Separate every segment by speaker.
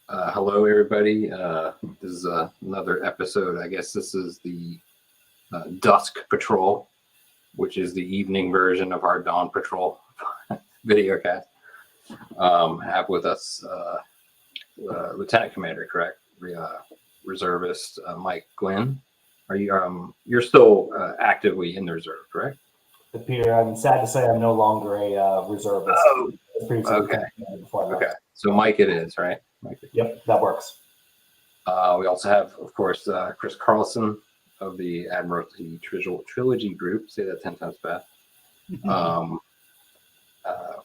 Speaker 1: Hello, everybody. This is another episode. I guess this is the Dusk Patrol, which is the evening version of our Dawn Patrol video cast. Have with us Lieutenant Commander, correct? Reservist Mike Glynn. Are you? You're still actively in the reserve, correct?
Speaker 2: Peter, I'm sad to say I'm no longer a reservist.
Speaker 1: Oh, okay. Okay. So Mike, it is right. Mike.
Speaker 2: Yep, that works.
Speaker 1: We also have, of course, Chris Carlson of the Admiralty Trilogy Group. Say that 10 times fast.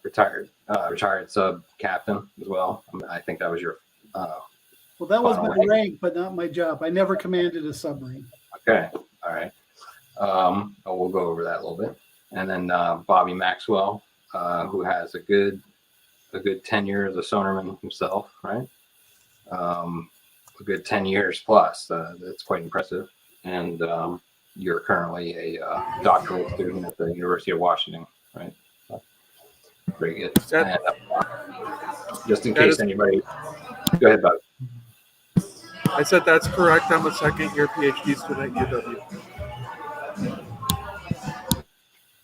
Speaker 1: Retired sub captain as well. I think that was your.
Speaker 3: Well, that was my rank, but not my job. I never commanded a submarine.
Speaker 1: Okay, all right. We'll go over that a little bit, and then Bobby Maxwell, who has a good 10 years as a sonarman himself, right? A good 10 years plus. That's quite impressive. And you're currently a doctoral student at the University of Washington, right? Very good. And, just in case anybody, go ahead, Bob.
Speaker 4: I said that's correct. I'm a second-year PhD student at UW.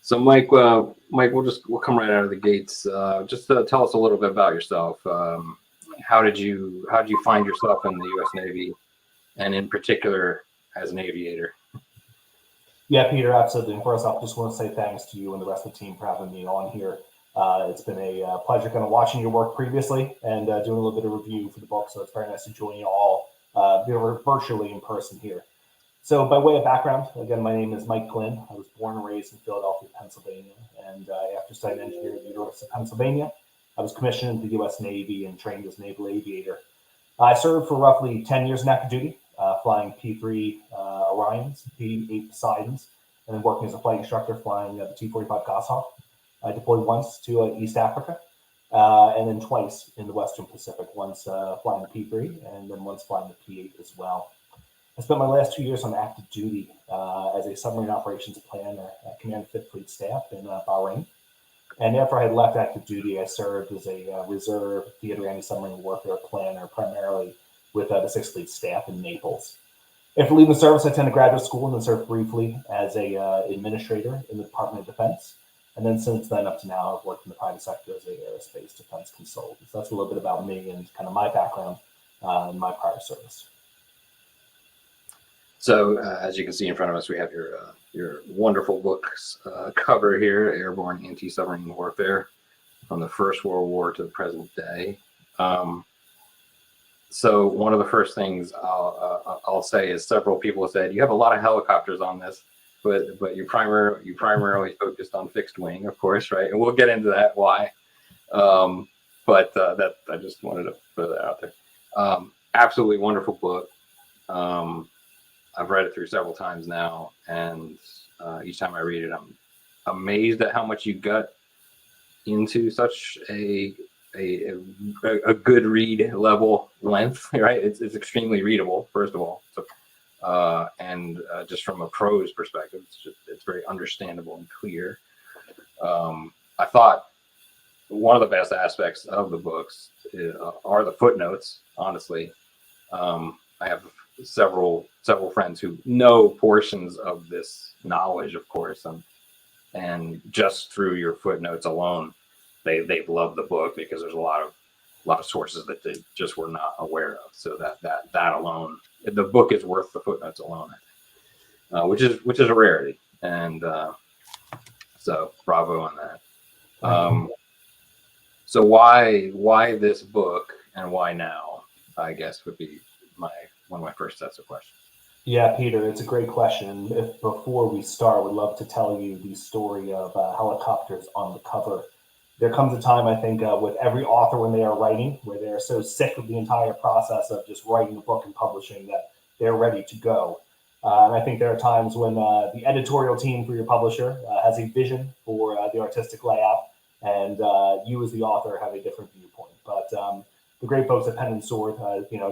Speaker 1: So, Mike, we'll come right out of the gates. Just tell us a little bit about yourself. How did you find yourself in the U.S. Navy, and in particular as an aviator?
Speaker 2: Yeah, Peter, absolutely. And first off, just want to say thanks to you and the rest of the team for having me on here. It's been a pleasure kind of watching your work previously and doing a little bit of review for the book. So it's very nice to join you all virtually in person here. So by way of background, again, my name is Mike Glynn. I was born and raised in Philadelphia, Pennsylvania. And after studying engineering at the University of Pennsylvania, I was commissioned into the U.S. Navy and trained as a naval aviator. I served for roughly 10 years in active duty, flying P-3 Orions, P-8 Poseidons, and then working as a flight instructor flying the T-45 Goshawk. I deployed once to East Africa, and then twice in the Western Pacific, once flying the P-3 and then once flying the P-8 as well. I spent my last 2 years on active duty as a submarine operations planner at Command 5th Fleet Staff in Bahrain. And after I had left active duty, I served as a reserve theater anti-submarine warfare planner, primarily with the 6th Fleet Staff in Naples. After leaving the service, I attended graduate school and then served briefly as a administrator in the Department of Defense. And then since then up to now, I've worked in the private sector as an aerospace defense consultant. So that's a little bit about me and kind of my background in my prior service.
Speaker 1: So as you can see in front of us, we have your wonderful books cover here, Airborne Anti-Submarine Warfare, from the First World War to the present day. So one of the first things I'll say is several people said, you have a lot of helicopters on this, but you primarily focused on fixed wing, of course, right? And we'll get into that why. But that I just wanted to put that out there. Absolutely wonderful book. I've read it through several times now, and each time I read it, I'm amazed at how much you got into such a good read level length, right? It's extremely readable, first of all. So, and just from a prose perspective, it's very understandable and clear. I thought one of the best aspects of the books are the footnotes. Honestly, I have several friends who know portions of this knowledge, of course, and just through your footnotes alone, they've loved the book because there's a lot of sources that they just were not aware of. So that alone, the book is worth the footnotes alone, I think, which is a rarity, and so bravo on that. So why this book and why now, I guess, would be one of my first sets of questions.
Speaker 2: Yeah, Peter, it's a great question. If before we start, I would love to tell you the story of helicopters on the cover. There comes a time, I think, with every author when they are writing, where they're so sick of the entire process of just writing a book and publishing that they're ready to go. And I think there are times when the editorial team for your publisher has a vision for the artistic layout, and you as the author have a different viewpoint. But the great folks at Pen and Sword,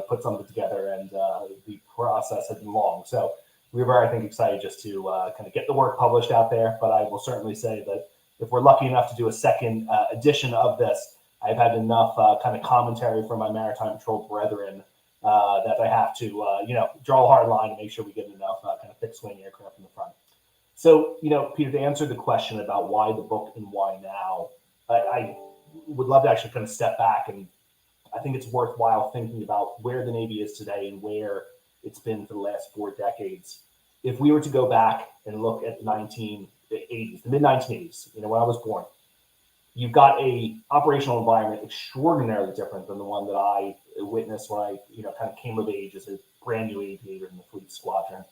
Speaker 2: put something together, and the process has been long. So we were, I think, excited just to kind of get the work published out there. But I will certainly say that if we're lucky enough to do a second edition of this, I've had enough kind of commentary from my Maritime Patrol brethren that I have to, draw a hard line and make sure we get enough kind of fixed wing aircraft in the front. So, Peter, to answer the question about why the book and why now, I would love to actually kind of step back, and I think it's worthwhile thinking about where the Navy is today and where it's been for the last 4 decades. If we were to go back and look at the 1980s, the mid-1980s, when I was born, you've got a operational environment extraordinarily different than the one that I witnessed when I, kind of came of age as a brand new aviator in the Fleet Squadron.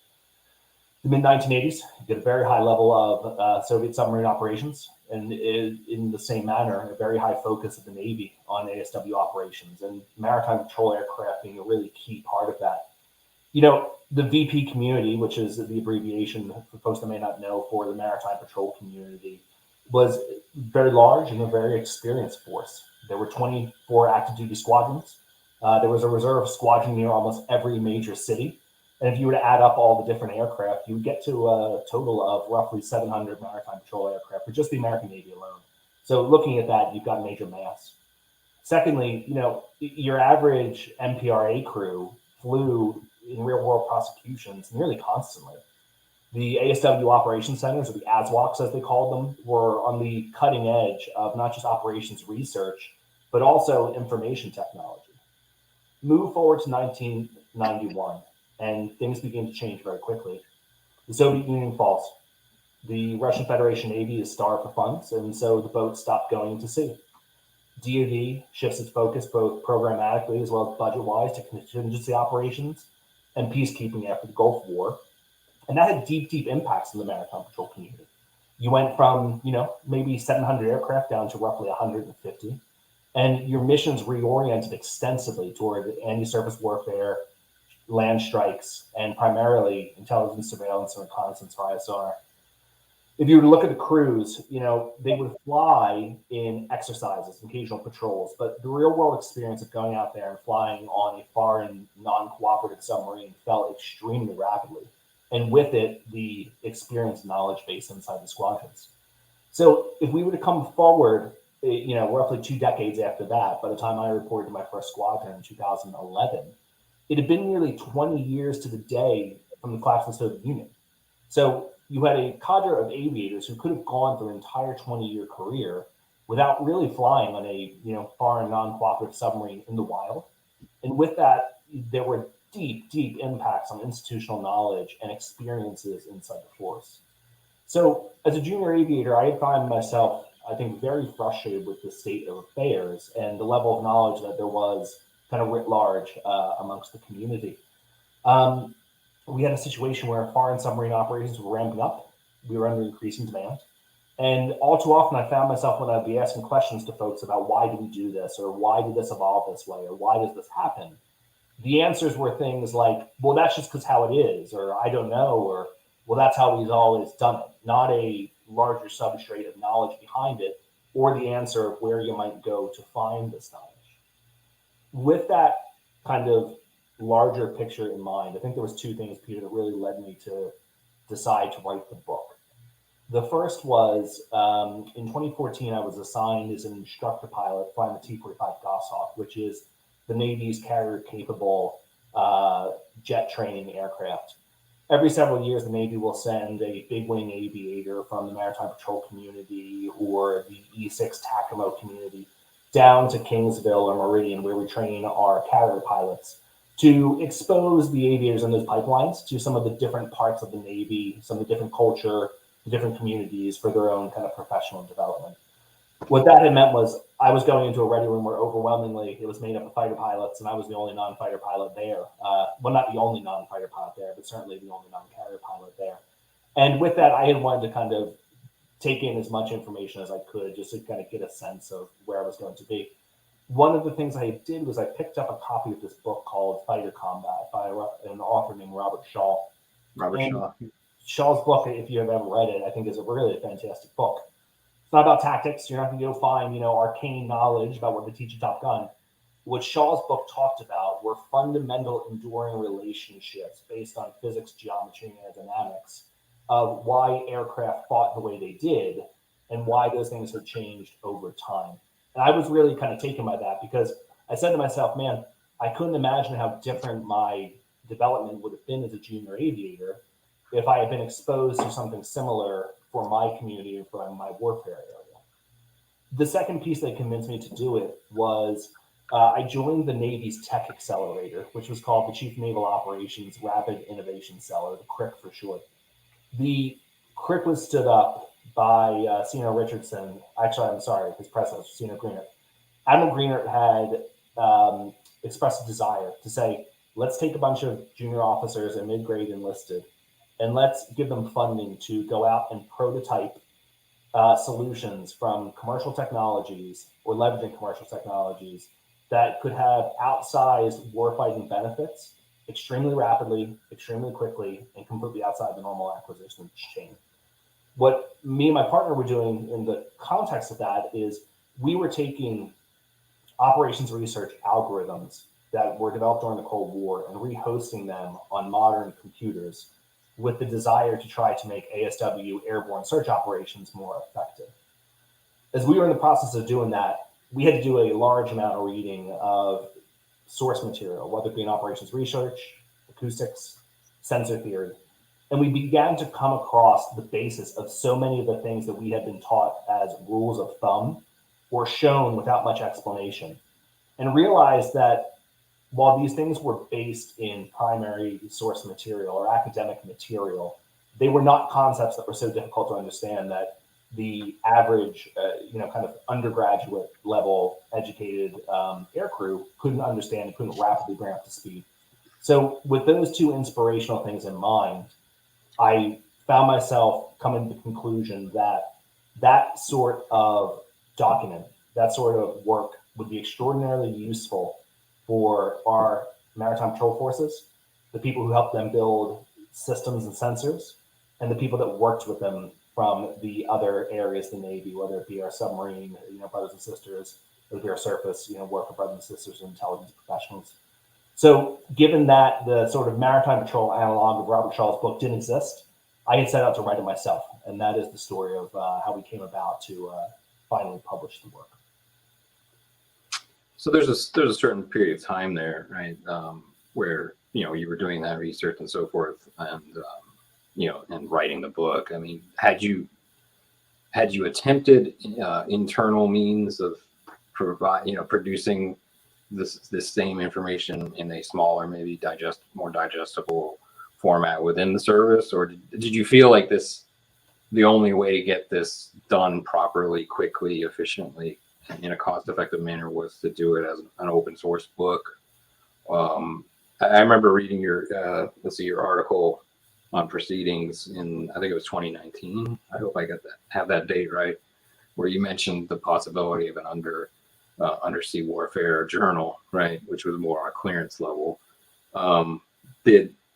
Speaker 2: The mid-1980s, you get a very high level of Soviet submarine operations, and in the same manner, a very high focus of the Navy on ASW operations, and maritime patrol aircraft being a really key part of that. The VP community, which is the abbreviation for folks that may not know for the maritime patrol community, was very large and a very experienced force. There were 24 active duty squadrons. There was a reserve squadron near almost every major city. And if you were to add up all the different aircraft, you would get to a total of roughly 700 maritime patrol aircraft for just the American Navy alone. So looking at that, you've got major mass. Secondly, your average MPRA crew flew in real world prosecutions nearly constantly. The ASW operation centers, or the ASWOCs as they called them, were on the cutting edge of not just operations research, but also information technology. Move forward to 1991, and things begin to change very quickly. The Soviet Union falls. The Russian Federation Navy is starved for funds, and so the boats stop going to sea. DoD shifts its focus both programmatically as well as budget-wise to contingency operations and peacekeeping after the Gulf War. And that had deep, deep impacts on the maritime patrol community. You went from, maybe 700 aircraft down to roughly 150. And your missions reoriented extensively toward anti-surface warfare, land strikes, and primarily intelligence, surveillance, and reconnaissance via sonar. If you were to look at the crews, they would fly in exercises, occasional patrols, but the real world experience of going out there and flying on a foreign, non-cooperative submarine fell extremely rapidly. And with it, the experience knowledge base inside the squadrons. So if we were to come forward, roughly 2 decades after that, by the time I reported to my first squadron in 2011, it had been nearly 20 years to the day from the collapse of the Soviet Union. So you had a cadre of aviators who could have gone through an entire 20-year career without really flying on a foreign non-cooperative submarine in the wild. And with that, there were deep, deep impacts on institutional knowledge and experiences inside the force. So as a junior aviator, I found myself, I think, very frustrated with the state of affairs and the level of knowledge that there was kind of writ large amongst the community. We had a situation where foreign submarine operations were ramping up. We were under increasing demand. And all too often, I found myself when I'd be asking questions to folks about why do we do this, or why did this evolve this way, or why does this happen? The answers were things like, well, that's just because how it is, or I don't know, or well, that's how we've always done it. Not a larger substrate of knowledge behind it, or the answer of where you might go to find this knowledge. With that kind of larger picture in mind, I think there was 2 things, Peter, that really led me to decide to write the book. The first was in 2014, I was assigned as an instructor pilot flying the T-45 Goshawk, which is the Navy's carrier-capable jet training aircraft. Every several years, the Navy will send a big wing aviator from the Maritime Patrol community or the E6 TACAMO community down to Kingsville or Meridian, where we train our carrier pilots to expose the aviators in those pipelines to some of the different parts of the Navy, some of the different culture, the different communities for their own kind of professional development. What that had meant was I was going into a ready room where overwhelmingly it was made up of fighter pilots, and I was the only non-fighter pilot there. Well, not the only non-fighter pilot there, but certainly the only non-carrier pilot there. And with that, I had wanted to kind of take in as much information as I could just to kind of get a sense of where I was going to be. One of the things I did was I picked up a copy of this book called Fighter Combat by an author named Robert Shaw. Shaw's book, if you have ever read it, I think is a really fantastic book. It's not about tactics. You're not going to go find, arcane knowledge about what to teach a Top Gun. What Shaw's book talked about were fundamental enduring relationships based on physics, geometry, and aerodynamics of why aircraft fought the way they did and why those things had changed over time. And I was really kind of taken by that because I said to myself, man, I couldn't imagine how different my development would have been as a junior aviator if I had been exposed to something similar for my community and for my warfare area. The second piece that convinced me to do it was I joined the Navy's Tech Accelerator, which was called the Chief Naval Operations Rapid Innovation Cell, or the CRIC for short. The CRIC was stood up by Senior Richardson. Actually, I'm sorry, his president was Senior Greenert. Admiral Greenert had expressed a desire to say, let's take a bunch of junior officers and mid-grade enlisted, and let's give them funding to go out and prototype solutions from commercial technologies or leveraging commercial technologies that could have outsized warfighting benefits extremely rapidly, extremely quickly, and completely outside the normal acquisition chain. What me and my partner were doing in the context of that is we were taking operations research algorithms that were developed during the Cold War and rehosting them on modern computers with the desire to try to make ASW, airborne search operations, more effective. As we were in the process of doing that, we had to do a large amount of reading of source material, whether it be in operations research, acoustics, sensor theory. And we began to come across the basis of so many of the things that we had been taught as rules of thumb or shown without much explanation, and realized that while these things were based in primary source material or academic material, they were not concepts that were so difficult to understand that the average, kind of undergraduate level educated aircrew couldn't understand and couldn't rapidly bring up to speed. So with those two inspirational things in mind, I found myself coming to the conclusion that that sort of document, that sort of work would be extraordinarily useful for our maritime patrol forces, the people who helped them build systems and sensors, and the people that worked with them from the other areas of the Navy, whether it be our submarine, brothers and sisters, or it be our surface, work with brothers and sisters and intelligence professionals. So given that the sort of maritime patrol analog of Robert Shaw's book didn't exist, I had set out to write it myself. And that is the story of how we came about to finally publish the work.
Speaker 1: So there's a certain period of time there, right, where you were doing that research and so forth, and and writing the book. I mean, had you attempted internal means of producing this same information in a smaller, maybe more digestible format within the service, or did you feel like the only way to get this done properly, quickly, efficiently, in a cost-effective manner was to do it as an open source book? I remember reading your article on proceedings in, I think it was 2019. I hope I have that date right, where you mentioned the possibility of an undersea warfare journal, right, which was more on a clearance level.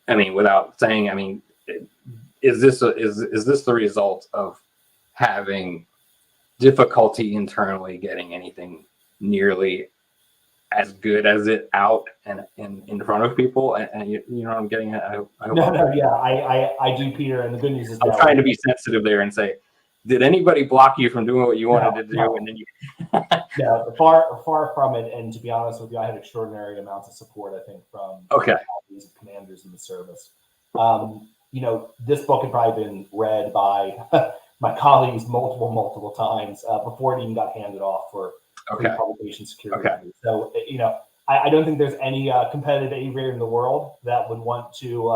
Speaker 1: Without saying, is this the result of having difficulty internally getting anything nearly as good as it out and in front of people? And you know what I'm getting at?
Speaker 2: I do, Peter. And the good news is
Speaker 1: I'm trying to be sensitive there and say, did anybody block you from doing what you wanted to do?
Speaker 2: No.
Speaker 1: And then you
Speaker 2: no, far from it. And to be honest with you, I had extraordinary amounts of support, I think, from colleagues and commanders in the service. This book had probably been read by my colleagues multiple times before it even got handed off for pre-publication security.
Speaker 1: Okay.
Speaker 2: So, I don't think there's any competitive aviator in the world that would want to,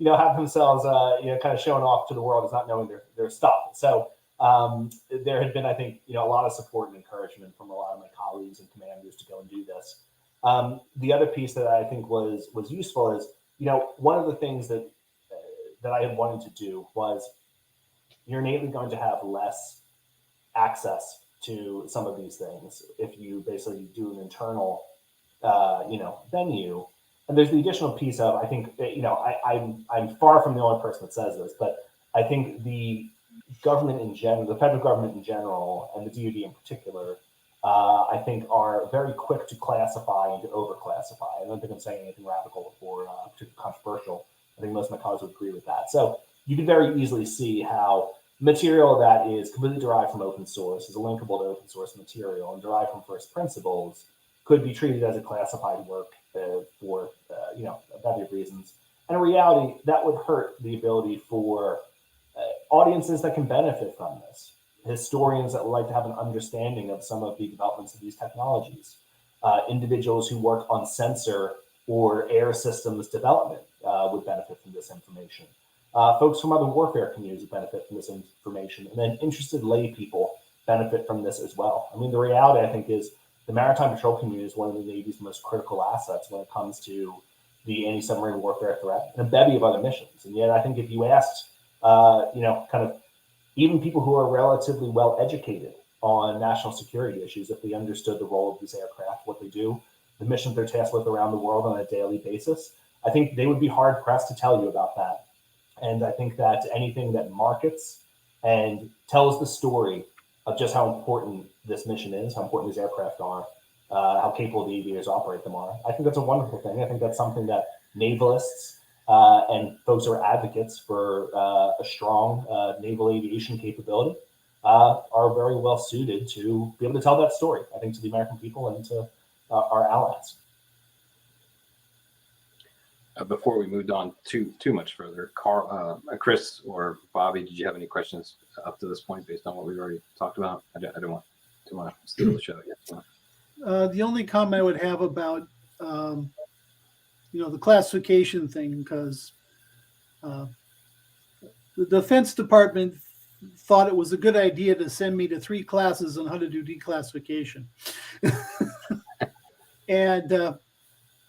Speaker 2: have themselves, kind of shown off to the world as not knowing their stuff. So there had been, I think, a lot of support and encouragement from a lot of my colleagues and commanders to go and do this. The other piece that I think was useful is, one of the things that I had wanted to do was, you're innately going to have less access to some of these things if you basically do an internal, venue. And there's the additional piece of, I think, I'm far from the only person that says this, but I think the government in general, the federal government in general, and the DoD in particular, I think are very quick to classify and to overclassify. I don't think I'm saying anything radical or particularly controversial. I think most of my colleagues would agree with that. So you can very easily see how material that is completely derived from open source, is linkable to open source material, and derived from first principles could be treated as a classified work for a bevy of reasons. And in reality, that would hurt the ability for audiences that can benefit from this, historians that would like to have an understanding of some of the developments of these technologies, individuals who work on sensor or air systems development would benefit from this information. Folks from other warfare communities would benefit from this information, and then interested lay people benefit from this as well. I mean, the reality, I think, is the maritime patrol community is one of the Navy's most critical assets when it comes to the anti-submarine warfare threat and a bevy of other missions. And yet, I think if you asked, kind of even people who are relatively well educated on national security issues, if they understood the role of these aircraft, what they do, the missions they're tasked with around the world on a daily basis, I think they would be hard pressed to tell you about that. And I think that anything that markets and tells the story of just how important this mission is, how important these aircraft are, how capable the aviators operate them are, I think that's a wonderful thing. I think that's something that navalists and folks who are advocates for a strong naval aviation capability are very well suited to be able to tell that story, I think, to the American people and to our allies.
Speaker 1: Before we moved on too much further, Chris or Bobby, did you have any questions up to this point based on what we've already talked about? I don't want to steal the show yet.
Speaker 3: The only comment I would have about the classification thing, because the Defense Department thought it was a good idea to send me to 3 classes on how to do declassification. And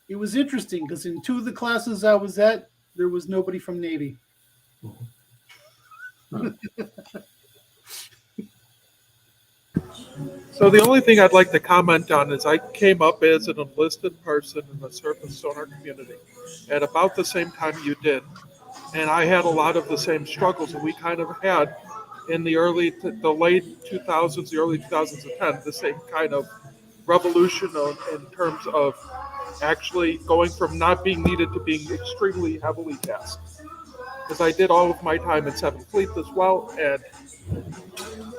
Speaker 3: it was interesting because in 2 of the classes I was at, there was nobody from Navy.
Speaker 4: So the only thing I'd like to comment on is I came up as an enlisted person in the surface sonar community at about the same time you did. And I had a lot of the same struggles that we kind of had in the late 2000s, the early 2010s, the same kind of revolution in terms of actually going from not being needed to being extremely heavily tasked. Because I did all of my time in 7th Fleet as well, and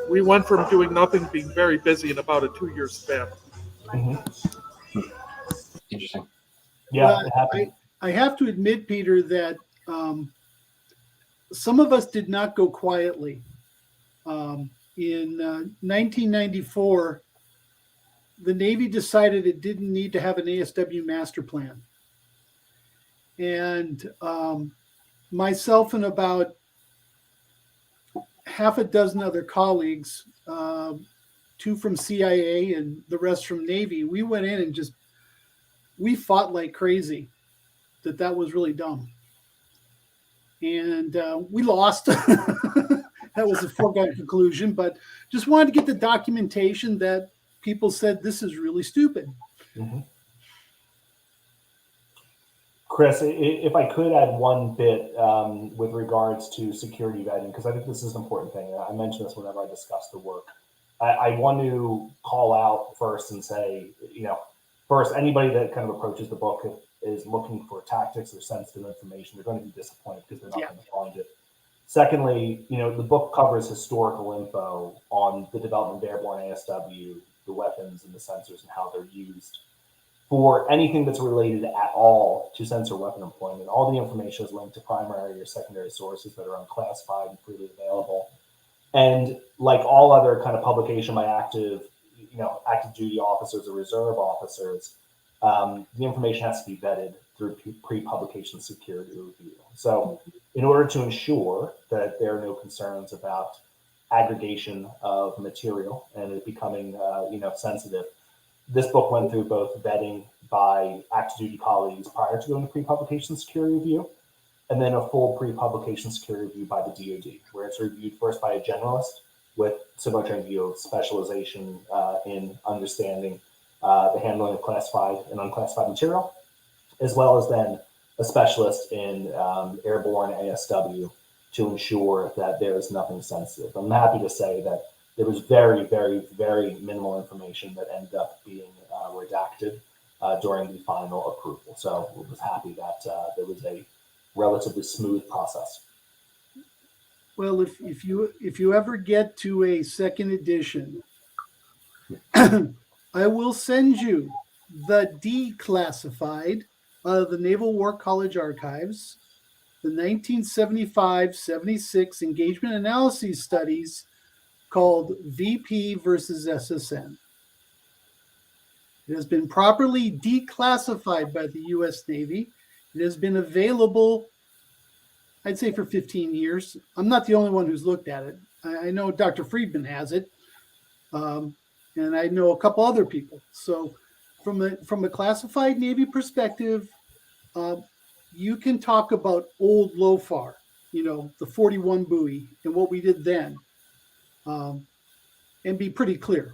Speaker 4: we went from doing nothing to being very busy in about a 2-year span.
Speaker 1: Interesting.
Speaker 2: Yeah,
Speaker 3: well, I have to admit, Peter, that some of us did not go quietly. In 1994, the Navy decided it didn't need to have an ASW master plan. And myself and about half a dozen other colleagues, 2 from CIA and the rest from Navy, we went in and we fought like crazy that was really dumb. And we lost. That was a foregone conclusion, but just wanted to get the documentation that people said this is really stupid.
Speaker 2: Chris, if I could add one bit with regards to security vetting, because I think this is an important thing. I mention this whenever I discuss the work. I want to call out first and say, first, anybody that kind of approaches the book is looking for tactics or sensitive information, they're going to be disappointed because they're not going to find it. Secondly, the book covers historical info on the development of Airborne ASW, the weapons and the sensors and how they're used. For anything that's related at all to sensor weapon employment, all the information is linked to primary or secondary sources that are unclassified and freely available. And like all other kind of publication by active duty officers or reserve officers, the information has to be vetted through pre-publication security review. So in order to ensure that there are no concerns about aggregation of material and it becoming sensitive, this book went through both vetting by active duty colleagues prior to going to pre-publication security review, and then a full pre-publication security review by the DoD, where it's reviewed first by a generalist with similar training view of specialization in understanding the handling of classified and unclassified material, as well as then a specialist in Airborne ASW to ensure that there is nothing sensitive. I'm happy to say that there was very, very, very minimal information that ended up being redacted during the final approval. So I was happy that there was a relatively smooth process.
Speaker 3: Well, if you ever get to a second edition, I will send you the declassified the Naval War College Archives, the 1975-76 engagement analysis studies called VP versus SSN. It has been properly declassified by the U.S. Navy. It has been available, I'd say, for 15 years. I'm not the only one who's looked at it. I know Dr. Friedman has it, and I know a couple other people. So, from a classified Navy perspective, you can talk about old LOFAR, the 41 buoy and what we did then, and be pretty clear,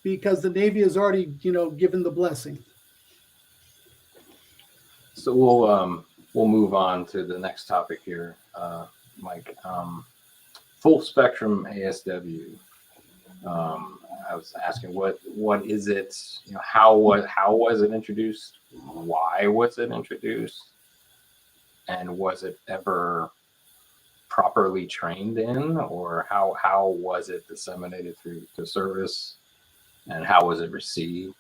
Speaker 3: because the Navy has already, given the blessing.
Speaker 1: So we'll move on to the next topic here, Mike. Full spectrum ASW. I was asking what is it? How was it introduced? Why was it introduced? And was it ever properly trained in, or how was it disseminated through the service, and how was it received?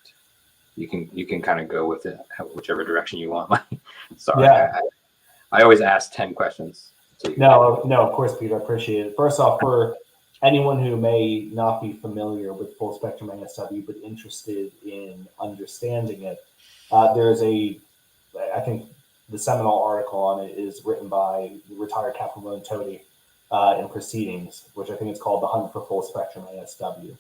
Speaker 1: You can kind of go with it whichever direction you want. Sorry,
Speaker 2: Yeah.
Speaker 1: I always ask 10 questions.
Speaker 2: No, of course, Peter, I appreciate it. First off, for anyone who may not be familiar with full spectrum ASW but interested in understanding it, I think the seminal article on it is written by retired Captain William Tody in Proceedings, which I think is called The Hunt for Full Spectrum ASW.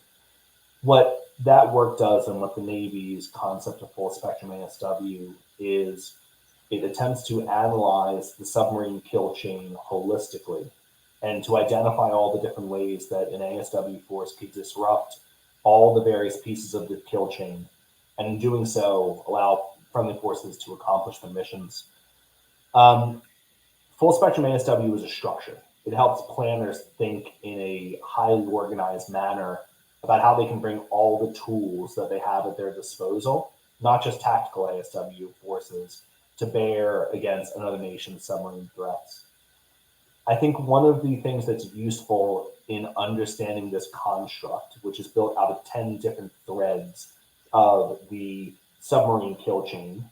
Speaker 2: What that work does, and what the Navy's concept of full spectrum ASW is, it attempts to analyze the submarine kill chain holistically and to identify all the different ways that an ASW force could disrupt all the various pieces of the kill chain, and in doing so, allow friendly forces to accomplish their missions. Full spectrum ASW is a structure. It helps planners think in a highly organized manner about how they can bring all the tools that they have at their disposal, not just tactical ASW forces, to bear against another nation's submarine threats. I think one of the things that's useful in understanding this construct, which is built out of 10 different threads of the submarine kill chain,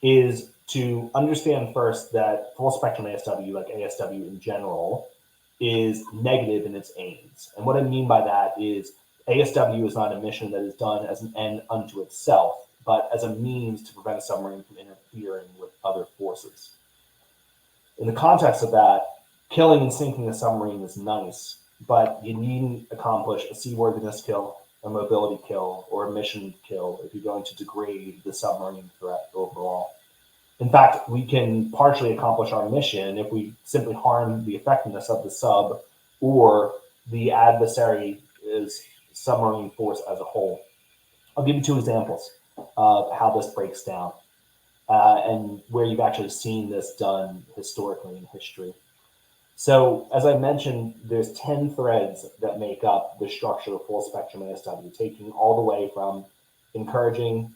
Speaker 2: is to understand first that full spectrum ASW, like ASW in general, is negative in its aims. And what I mean by that is ASW is not a mission that is done as an end unto itself, but as a means to prevent a submarine from interfering with other forces. In the context of that, killing and sinking a submarine is nice, but you needn't accomplish a seaworthiness kill, a mobility kill, or a mission kill if you're going to degrade the submarine threat overall. In fact, we can partially accomplish our mission if we simply harm the effectiveness of the sub or the adversary's submarine force as a whole. I'll give you two examples of how this breaks down and where you've actually seen this done historically in history. So, as I mentioned, there's 10 threads that make up the structure of full spectrum ASW, taking all the way from encouraging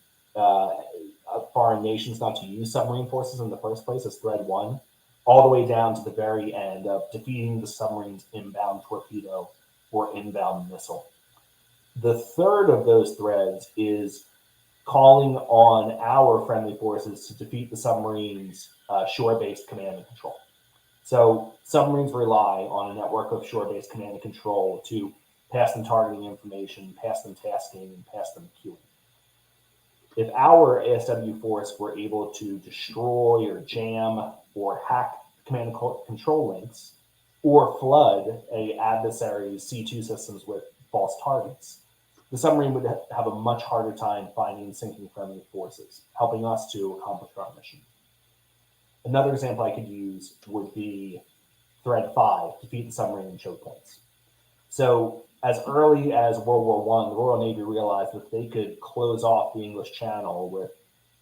Speaker 2: foreign nations not to use submarine forces in the first place as thread 1, all the way down to the very end of defeating the submarine's inbound torpedo or inbound missile. The third of those threads is calling on our friendly forces to defeat the submarine's shore-based command and control. So submarines rely on a network of shore-based command and control to pass them targeting information, pass them tasking, and pass them queuing. If our ASW force were able to destroy or jam or hack command and control links, or flood an adversary's C2 systems with false targets, the submarine would have a much harder time finding and sinking friendly forces, helping us to accomplish our mission. Another example I could use would be thread 5, defeat the submarine in choke points. So as early as World War I, the Royal Navy realized that they could close off the English Channel with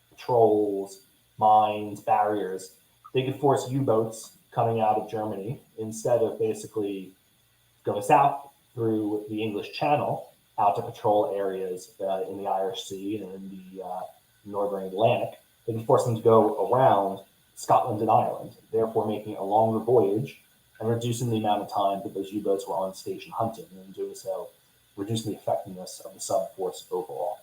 Speaker 2: patrols, mines, barriers. They could force U-boats coming out of Germany, instead of basically going south through the English Channel out to patrol areas in the Irish Sea and in the Northern Atlantic. They could force them to go around Scotland and Ireland, therefore making a longer voyage and reducing the amount of time that those U-boats were on station hunting, and in doing so, reducing the effectiveness of the sub-force overall.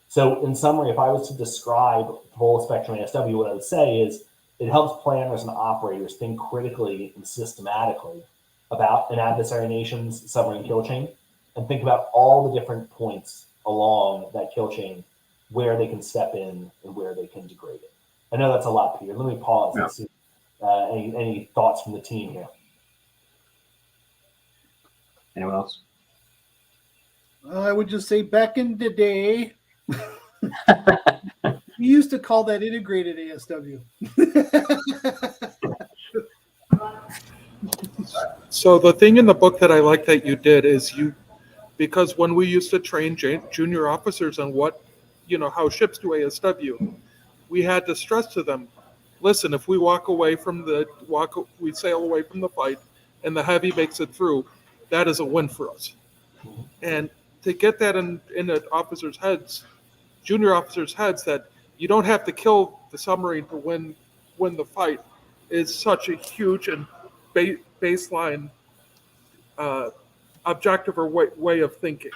Speaker 2: So in summary, if I was to describe full spectrum ASW, what I would say is it helps planners and operators think critically and systematically about an adversary nation's submarine kill chain and think about all the different points along that kill chain where they can step in and where they can degrade it. I know that's a lot, Peter. Let me pause and see any thoughts from the team here.
Speaker 1: Anyone else?
Speaker 3: I would just say back in the day, we used to call that integrated ASW.
Speaker 4: So the thing in the book that I like that you did is because when we used to train junior officers on how ships do ASW, we had to stress to them, listen, if we we sail away from the fight and the heavy makes it through, that is a win for us. And to get that in the officers' heads, junior officers' heads, that you don't have to kill the submarine to win the fight, is such a huge and baseline objective or way of thinking.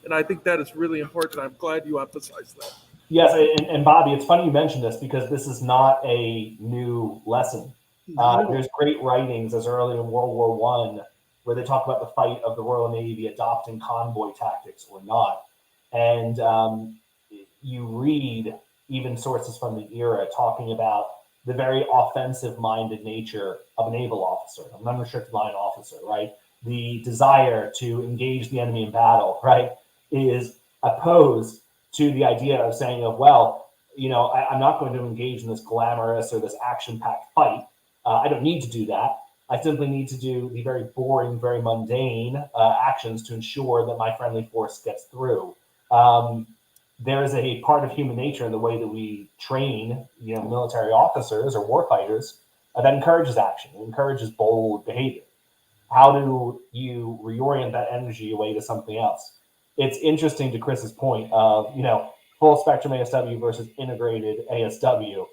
Speaker 4: And I think that is really important. I'm glad you emphasized that.
Speaker 2: Yes, and Bobby, it's funny you mentioned this because this is not a new lesson. There's great writings as early in World War I where they talk about the fight of the Royal Navy adopting convoy tactics or not. And you read even sources from the era talking about the very offensive-minded nature of a naval officer, an unrestricted line officer, right? The desire to engage the enemy in battle, right, is opposed to the idea of saying, I'm not going to engage in this glamorous or this action-packed fight. I don't need to do that. I simply need to do the very boring, very mundane actions to ensure that my friendly force gets through. There is a part of human nature in the way that we train, military officers or warfighters that encourages action, encourages bold behavior. How do you reorient that energy away to something else? It's interesting to Chris's point of, full spectrum ASW versus integrated ASW.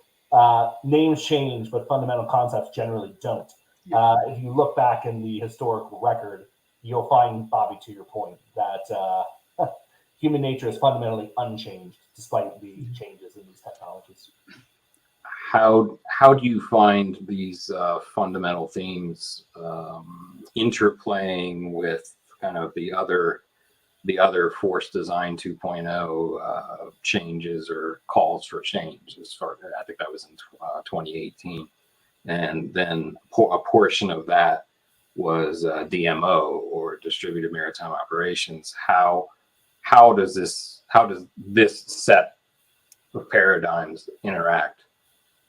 Speaker 2: Names change, but fundamental concepts generally don't. If you look back in the historical record, you'll find, Bobby, to your point, that human nature is fundamentally unchanged despite the changes in these technologies.
Speaker 1: How do you find these fundamental themes interplaying with kind of the other Force Design 2.0 changes or calls for change? I think that was in 2018, and then a portion of that was DMO or Distributed Maritime Operations. How does this set of paradigms interact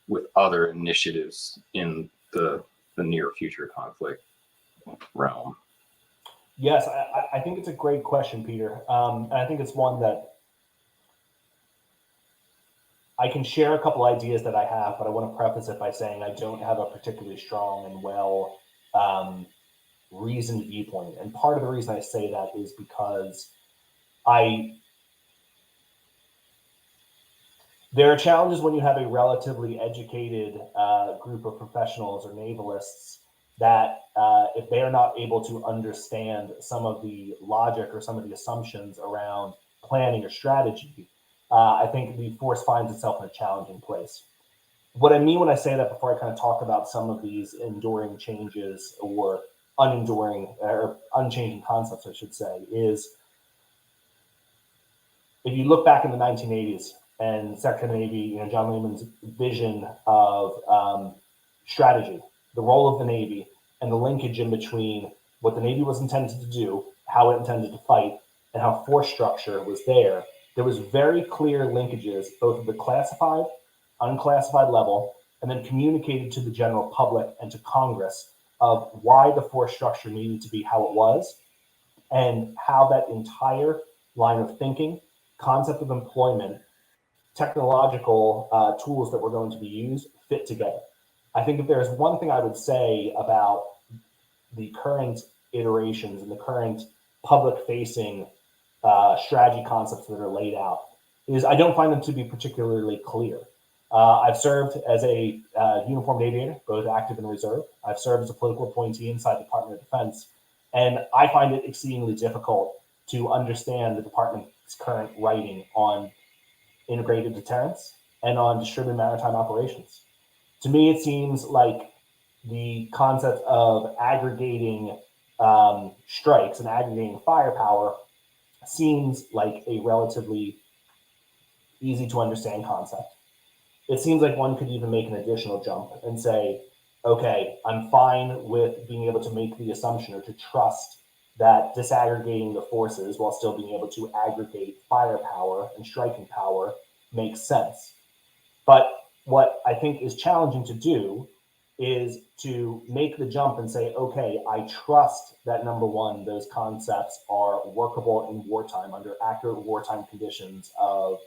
Speaker 1: with other initiatives in the near future conflict realm?
Speaker 2: Yes, I think it's a great question, Peter. And I think it's one that I can share a couple ideas that I have, but I want to preface it by saying I don't have a particularly strong and well reasoned viewpoint. And part of the reason I say that is because there are challenges when you have a relatively educated group of professionals or navalists that if they are not able to understand some of the logic or some of the assumptions around planning or strategy, I think the force finds itself in a challenging place. What I mean when I say that, before I kind of talk about some of these enduring changes or unchanging concepts, I should say, is if you look back in the 1980s and Secretary of the Navy, John Lehman's vision of strategy, the role of the Navy, and the linkage in between what the Navy was intended to do, how it intended to fight, and how force structure was there was very clear linkages, both at the classified, unclassified level, and then communicated to the general public and to Congress of why the force structure needed to be how it was, and how that entire line of thinking, concept of employment, technological tools that were going to be used fit together. I think if there's one thing I would say about the current iterations and the current public-facing strategy concepts that are laid out, is I don't find them to be particularly clear. I've served as a uniformed aviator, both active and reserve. I've served as a political appointee inside the Department of Defense, and I find it exceedingly difficult to understand the department's current writing on integrated deterrence and on distributed maritime operations. To me, it seems like the concept of aggregating strikes and aggregating firepower seems like a relatively easy to understand concept. It seems like one could even make an additional jump and say, okay, I'm fine with being able to make the assumption or to trust that disaggregating the forces while still being able to aggregate firepower and striking power makes sense. But what I think is challenging to do is to make the jump and say, okay, I trust that number one, those concepts are workable in wartime under accurate wartime conditions of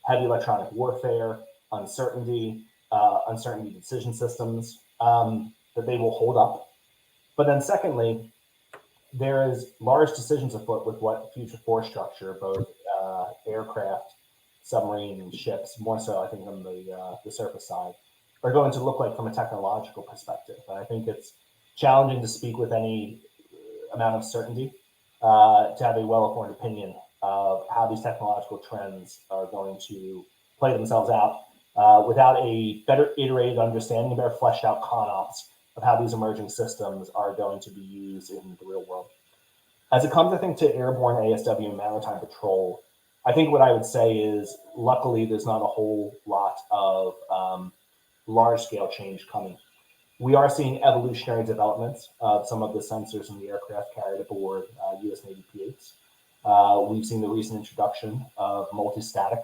Speaker 2: heavy electronic warfare, uncertainty, uncertainty decision systems, that they will hold up. But then secondly, there is large decisions afoot with what future force structure, both aircraft, submarine, and ships, more so I think on the surface side, are going to look like from a technological perspective. And I think it's challenging to speak with any amount of certainty to have a well-informed opinion of how these technological trends are going to play themselves out without a better iterated understanding, better fleshed out con-ops of how these emerging systems are going to be used in the real world. As it comes, I think, to Airborne ASW and Maritime Patrol, I think what I would say is, luckily, there's not a whole lot of large-scale change coming. We are seeing evolutionary developments of some of the sensors in the aircraft carried aboard U.S. Navy P-8s. We've seen the recent introduction of multi-static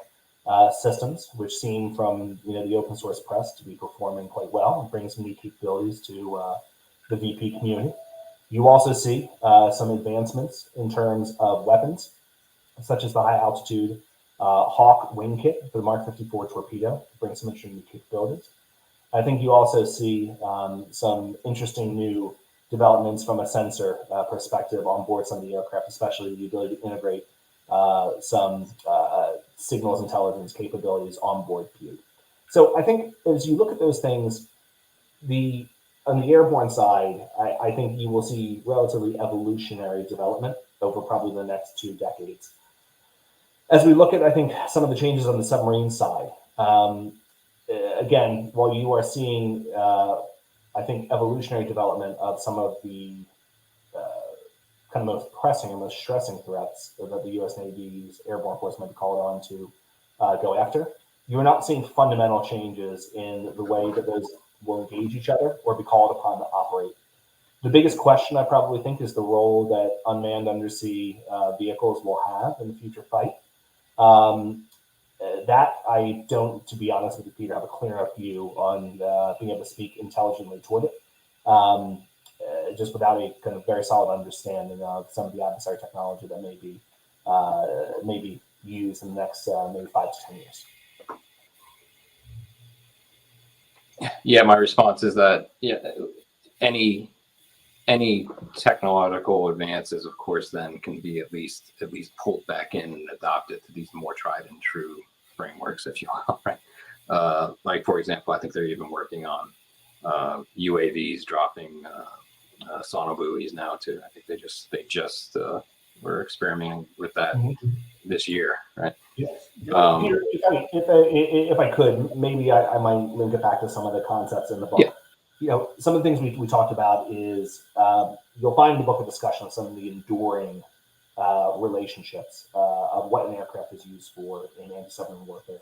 Speaker 2: systems, which seem from the open source press to be performing quite well and bring some new capabilities to the VP community. You also see some advancements in terms of weapons, such as the high altitude Hawk wing kit for the Mark 54 torpedo, to bring some interesting new capabilities. I think you also see some interesting new developments from a sensor perspective on board some of the aircraft, especially the ability to integrate some signals intelligence capabilities on board P-8. So I think as you look at those things, on the airborne side, I think you will see relatively evolutionary development over probably the next 2 decades. As we look at, I think, some of the changes on the submarine side, again, while you are seeing, I think, evolutionary development of some of the kind of most pressing or most stressing threats that the U.S. Navy's airborne force might be called on to go after, you're not seeing fundamental changes in the way that those will engage each other or be called upon to operate. The biggest question, I probably think, is the role that unmanned undersea vehicles will have in the future fight. That I don't, to be honest with you, Peter, have a clear enough view on being able to speak intelligently toward it, just without a kind of very solid understanding of some of the adversary technology that may be used in the next maybe 5 to 10 years.
Speaker 1: Yeah, my response is that any technological advances, of course, then can be at least pulled back in and adopted to these more tried and true frameworks, if you will, right? Like, for example, I think they're even working on UAVs dropping sonobuoys now too. I think they just were experimenting with that this year, right?
Speaker 2: Yes. Peter, if I could, maybe I might link it back to some of the concepts in the book. Yeah. Some of the things we talked about is you'll find in the book a discussion of some of the enduring relationships of what an aircraft is used for in anti-submarine warfare.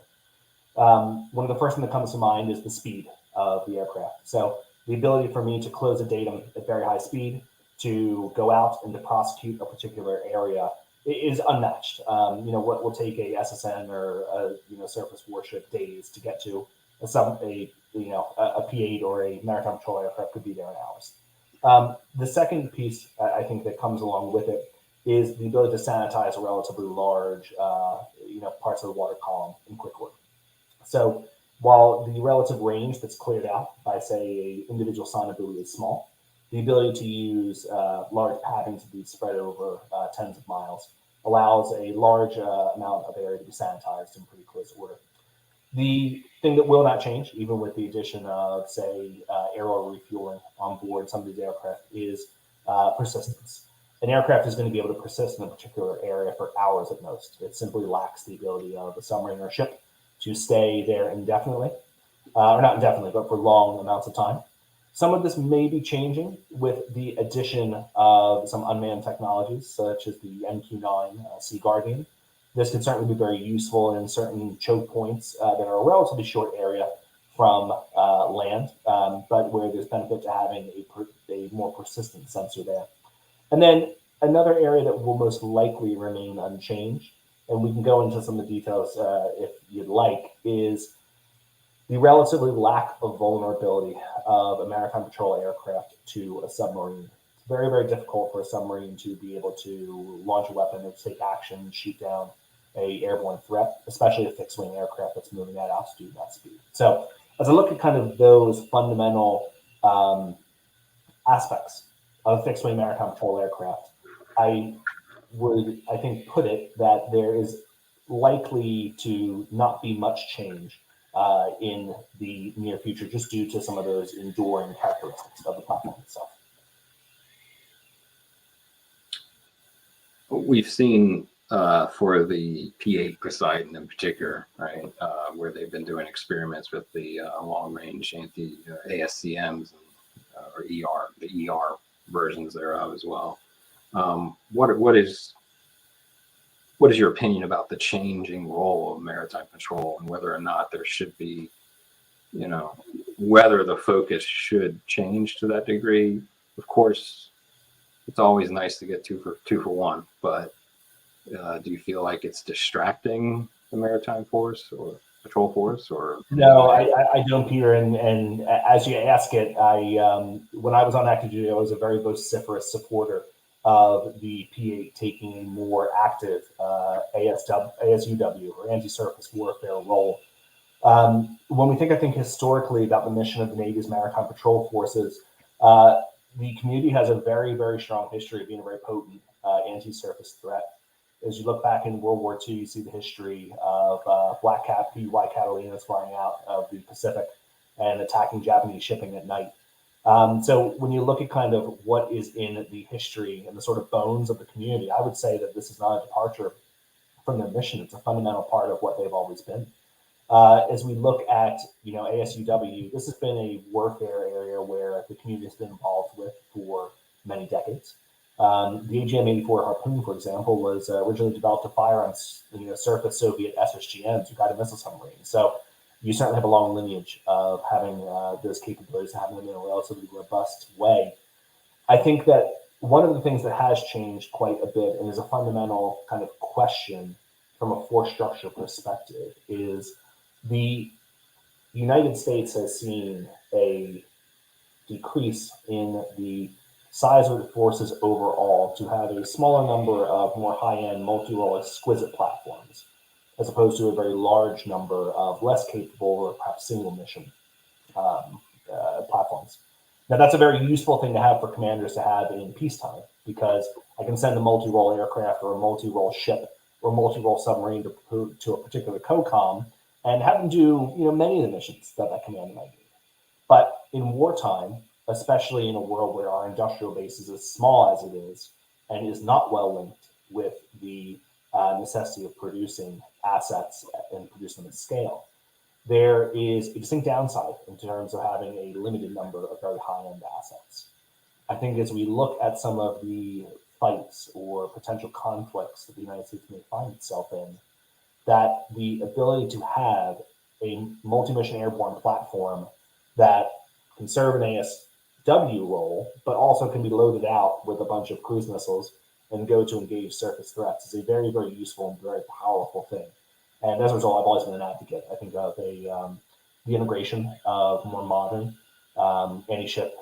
Speaker 2: One of the first things that comes to mind is the speed of the aircraft. So the ability for me to close a datum at very high speed, to go out and to prosecute a particular area is unmatched. What will take a SSN or a surface warship days to get to a P-8 or a maritime patrol aircraft could be there in hours. The second piece I think that comes along with it is the ability to sanitize a relatively large parts of the water column in quick order. So while the relative range that's cleared out by, say, an individual sonobuoy is small, the ability to use large padding to be spread over tens of miles allows a large amount of area to be sanitized in pretty close order. The thing that will not change, even with the addition of, say, air oil refueling on board some of these aircraft, is persistence. An aircraft is going to be able to persist in a particular area for hours at most. It simply lacks the ability of a submarine or ship to stay there indefinitely, or not indefinitely, but for long amounts of time. Some of this may be changing with the addition of some unmanned technologies, such as the MQ-9 Sea Guardian. This could certainly be very useful in certain choke points that are a relatively short area from land, but where there's benefit to having a more persistent sensor there. And then another area that will most likely remain unchanged, and we can go into some of the details if you'd like, is the relatively lack of vulnerability of a maritime patrol aircraft to a submarine. It's very, very difficult for a submarine to be able to launch a weapon or take action, shoot down a airborne threat, especially a fixed-wing aircraft that's moving at altitude, that speed. So as I look at kind of those fundamental aspects of fixed-wing maritime patrol aircraft, I would, I think, put it that there is likely to not be much change in the near future, just due to some of those enduring characteristics of the platform itself.
Speaker 1: We've seen for the P-8 Poseidon in particular, right, where they've been doing experiments with the long-range anti-ASCMs or ER, the ER versions thereof as well. What is your opinion about the changing role of maritime patrol and whether or not there should be, whether the focus should change to that degree? Of course, it's always nice to get two for one, but do you feel like it's distracting the maritime force or patrol force? Or
Speaker 2: no, I don't, Peter. And as you ask it, when I was on active duty, I was a very vociferous supporter of the P-8 taking a more active ASUW or anti-surface warfare role. When we think historically about the mission of the Navy's maritime patrol forces, the community has a very, very strong history of being a very potent anti-surface threat. As you look back in World War II, you see the history of Black Cat, PY Catalina's flying out of the Pacific and attacking Japanese shipping at night. So when you look at kind of what is in the history and the sort of bones of the community, I would say that this is not a departure from their mission. It's a fundamental part of what they've always been. As we look at, ASUW, this has been a warfare area where the community has been involved with for many decades. The AGM-84 Harpoon, for example, was originally developed to fire on surface Soviet SSGMs, guided missile submarines. So you certainly have a long lineage of having those capabilities, having them in a relatively robust way. I think that one of the things that has changed quite a bit and is a fundamental kind of question from a force structure perspective is the United States has seen a decrease in the size of the forces overall to have a smaller number of more high-end multi-role exquisite platforms, as opposed to a very large number of less capable or perhaps single mission platforms. Now, that's a very useful thing to have for commanders to have in peacetime, because I can send a multi-role aircraft or a multi-role ship or multi-role submarine to a particular COCOM and have them do many of the missions that command might do. But in wartime, especially in a world where our industrial base is as small as it is and is not well linked with the necessity of producing assets and producing them at scale, there is a distinct downside in terms of having a limited number of very high-end assets. I think as we look at some of the fights or potential conflicts that the United States may find itself in, that the ability to have a multi-mission airborne platform that can serve an ASW role, but also can be loaded out with a bunch of cruise missiles and go to engage surface threats is a very, very useful and very powerful thing. And as a result, I've always been an advocate, I think, of the integration of more modern anti-ship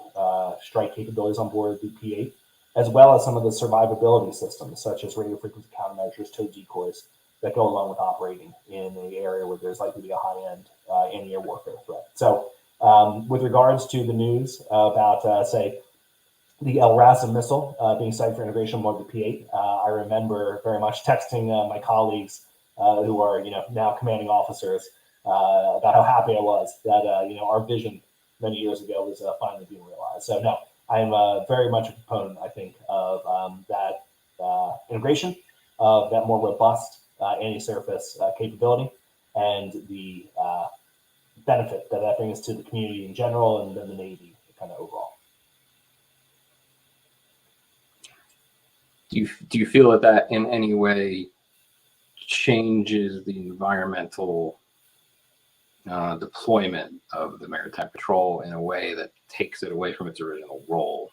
Speaker 2: strike capabilities on board the P-8, as well as some of the survivability systems, such as radio frequency countermeasures, tow decoys, that go along with operating in an area where there's likely to be a high-end anti-air warfare threat. So with regards to the news about, say, the El Rasa missile being cited for integration aboard the P-8, I remember very much texting my colleagues who are now commanding officers about how happy I was that our vision many years ago was finally being realized. So no, I'm very much a proponent, I think, of that integration of that more robust anti-surface capability and the benefit that that brings to the community in general and then the Navy kind of overall.
Speaker 1: Do you feel that in any way changes the environmental deployment of the Maritime Patrol in a way that takes it away from its original role?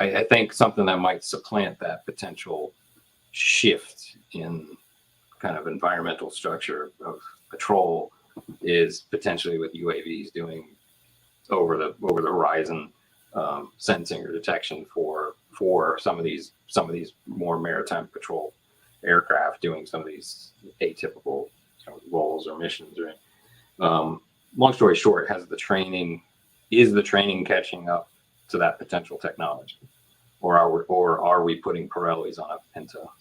Speaker 1: I think something that might supplant that potential shift in kind of environmental structure of patrol is potentially with UAVs doing over the horizon sensing or detection for some of these more maritime patrol aircraft doing some of these atypical roles or missions. Right? Long story short, is the training catching up to that potential technology, or are we putting Pirellis on a Pinto?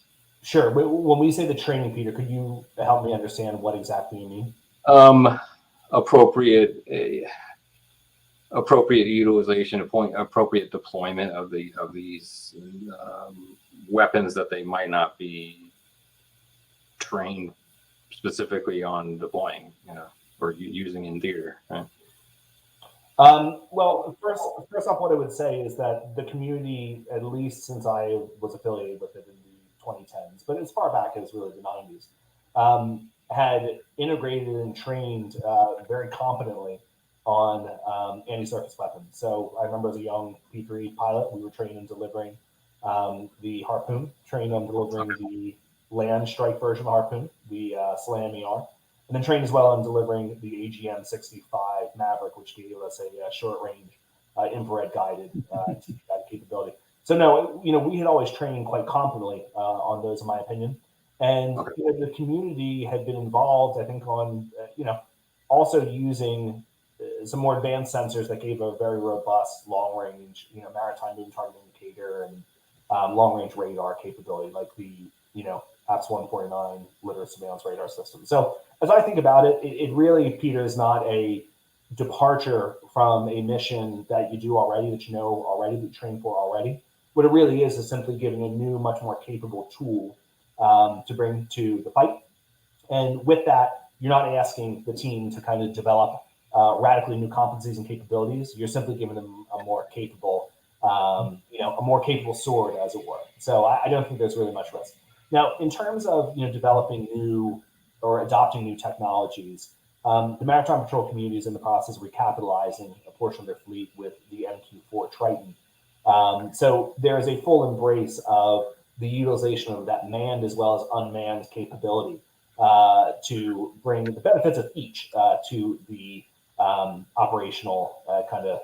Speaker 2: Sure. When we say the training, Peter, could you help me understand what exactly you mean?
Speaker 1: Appropriate utilization, appropriate deployment of these weapons that they might not be trained specifically on deploying, or using in theater. Right?
Speaker 2: Well, first off, what I would say is that the community, at least since I was affiliated with it in the 2010s, but as far back as really the 90s, had integrated and trained very competently on anti-surface weapons. So I remember as a young P3 pilot, we were trained in delivering the Harpoon, trained on delivering the land strike version of Harpoon, the SLAM ER, and then trained as well on delivering the AGM-65 Maverick, which gave us a short-range infrared guided capability. So no, we had always trained quite competently on those, in my opinion. And the community had been involved, I think, on also using some more advanced sensors that gave a very robust long-range, maritime moving target indicator and long-range radar capability, like the APS 149 litter surveillance radar system. So as I think about it, it really, Peter, is not a departure from a mission that you do already, that already, that you train for already. What it really is simply giving a new, much more capable tool to bring to the fight. And with that, you're not asking the team to kind of develop radically new competencies and capabilities. You're simply giving them a more capable, a more capable sword, as it were. So I don't think there's really much risk. Now, in terms of developing new or adopting new technologies, the Maritime Patrol community is in the process of recapitalizing a portion of their fleet with the MQ-4 Triton. So there is a full embrace of the utilization of that manned as well as unmanned capability to bring the benefits of each to the operational kind of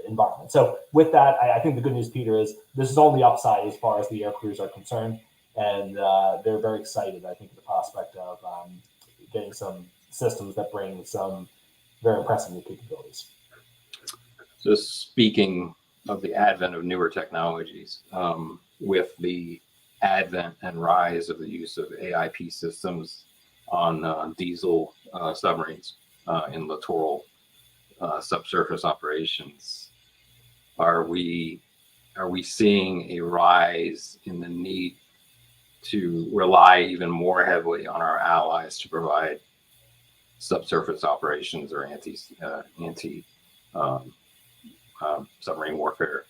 Speaker 2: environment. So with that, I think the good news, Peter, is this is only upside as far as the air crews are concerned. And they're very excited, I think, the prospect of getting some systems that bring some very impressive new capabilities.
Speaker 1: So speaking of the advent of newer technologies, with the advent and rise of the use of AIP systems on diesel submarines in littoral subsurface operations, are we seeing a rise in the need to rely even more heavily on our allies to provide subsurface operations or anti submarine warfare?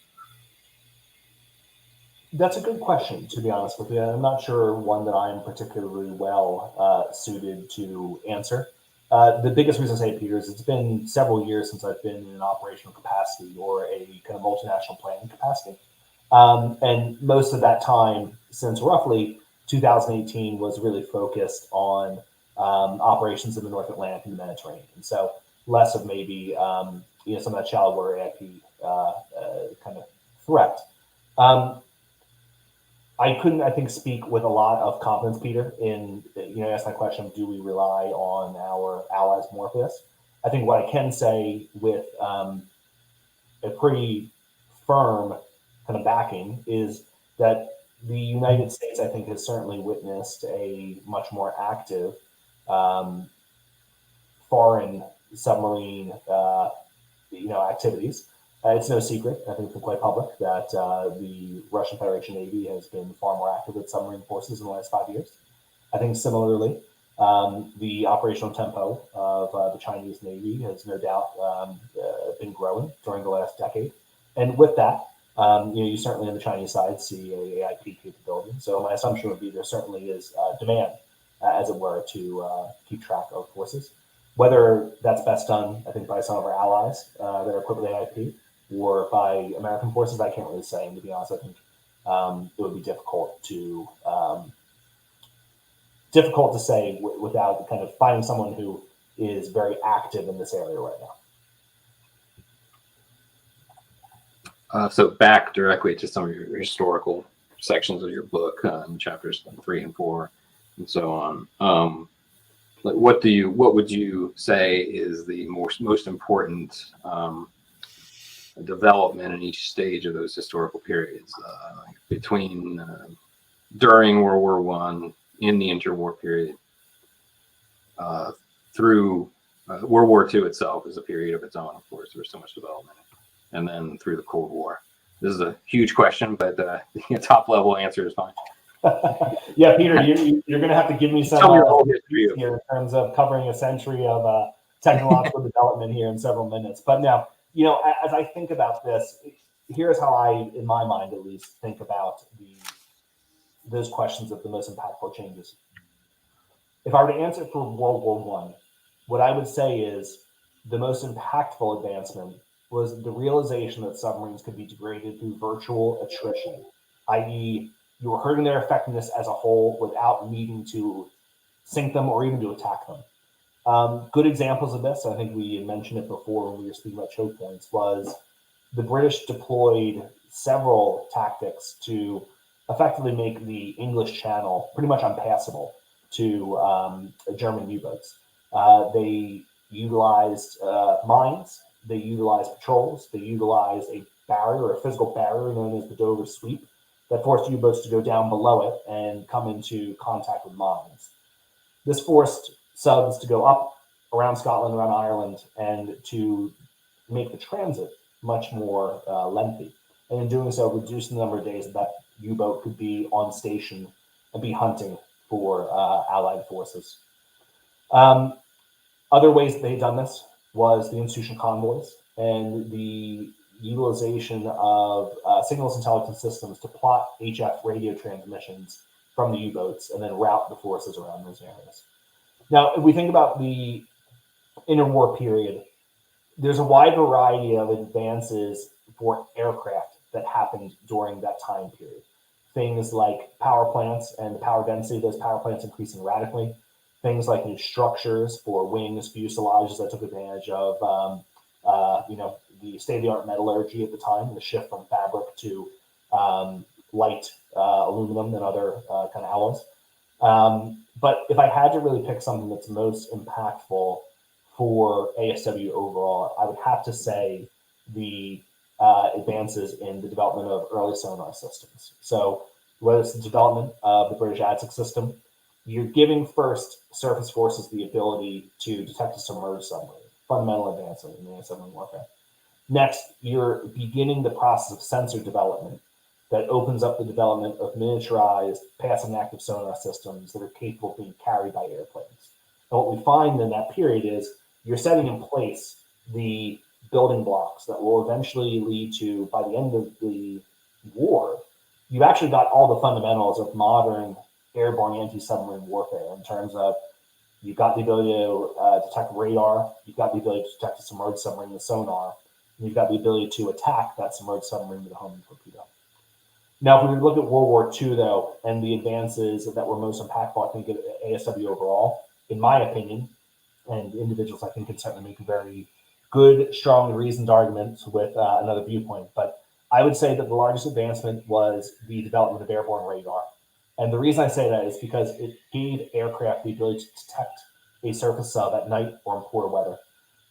Speaker 2: That's a good question, to be honest with you. I'm not sure one that I'm particularly well suited to answer. The biggest reason I say, Peter, is it's been several years since I've been in an operational capacity or a kind of multinational planning capacity. And most of that time, since roughly 2018, was really focused on operations in the North Atlantic and the Mediterranean. And so less of maybe some of that shallow water AIP kind of threat. I couldn't, I think, speak with a lot of confidence, Peter, in, ask that question, do we rely on our allies more for this? I think what I can say with a pretty firm kind of backing is that the United States, I think, has certainly witnessed a much more active foreign submarine, activities. It's no secret, I think it's been quite public, that the Russian Federation Navy has been far more active with submarine forces in the last 5 years. I think similarly, the operational tempo of the Chinese Navy has no doubt been growing during the last decade. And with that, you certainly on the Chinese side see a AIP capability. So my assumption would be there certainly is demand, as it were, to keep track of forces. Whether that's best done, I think, by some of our allies that are equipped with AIP or by American forces, I can't really say. And to be honest, I think it would be difficult to say without kind of finding someone who is very active in this area right now.
Speaker 1: So back directly to some of your historical sections of your book, chapters 3 and 4, and so on. What would you say is the most important development in each stage of those historical periods, between during World War I, in the interwar period, through World War II itself is a period of its own, of course, there was so much development, and then through the Cold War. This is a huge question, but the top level answer is fine.
Speaker 2: Yeah, Peter, you're going to have to give me some
Speaker 1: history
Speaker 2: here in terms of covering a century of technological development here in several minutes. But now, as I think about this, here's how I, in my mind at least, think about those questions of the most impactful changes. If I were to answer for World War I, what I would say is the most impactful advancement was the realization that submarines could be degraded through virtual attrition, i.e., you were hurting their effectiveness as a whole without needing to sink them or even to attack them. Good examples of this, I think we mentioned it before when we were speaking about choke points, was the British deployed several tactics to effectively make the English Channel pretty much unpassable to German U-boats. They utilized mines, they utilized patrols, they utilized a barrier, a physical barrier known as the Dover Sweep, that forced U-boats to go down below it and come into contact with mines. This forced subs to go up around Scotland, around Ireland, and to make the transit much more lengthy. And in doing so, reduce the number of days that U-boat could be on station and be hunting for Allied forces. Other ways that they've done this was the institution of convoys and the utilization of signals intelligence systems to plot HF radio transmissions from the U-boats and then route the forces around those areas. Now, if we think about the interwar period, there's a wide variety of advances for aircraft that happened during that time period. Things like power plants and the power density of those power plants increasing radically. Things like new structures for wings, fuselages that took advantage of the state-of-the-art metallurgy at the time, the shift from fabric to light aluminum and other kind of alloys. But if I had to really pick something that's most impactful for ASW overall, I would have to say the advances in the development of early sonar systems. So whether it's the development of the British ADSIC system, you're giving first surface forces the ability to detect a submerged submarine, fundamental advancement in anti-submarine warfare. Next, you're beginning the process of sensor development that opens up the development of miniaturized passive and active sonar systems that are capable of being carried by airplanes. And what we find in that period is you're setting in place the building blocks that will eventually lead to, by the end of the war, you've actually got all the fundamentals of modern airborne anti-submarine warfare in terms of you've got the ability to detect radar, you've got the ability to detect a submerged submarine with sonar, and you've got the ability to attack that submerged submarine with a homing torpedo. Now, if we look at World War II, though, and the advances that were most impactful, I think, at ASW overall, in my opinion, and individuals I think can certainly make very good, strong, reasoned arguments with another viewpoint. But I would say that the largest advancement was the development of airborne radar. And the reason I say that is because it gave aircraft the ability to detect a surface sub at night or in poor weather.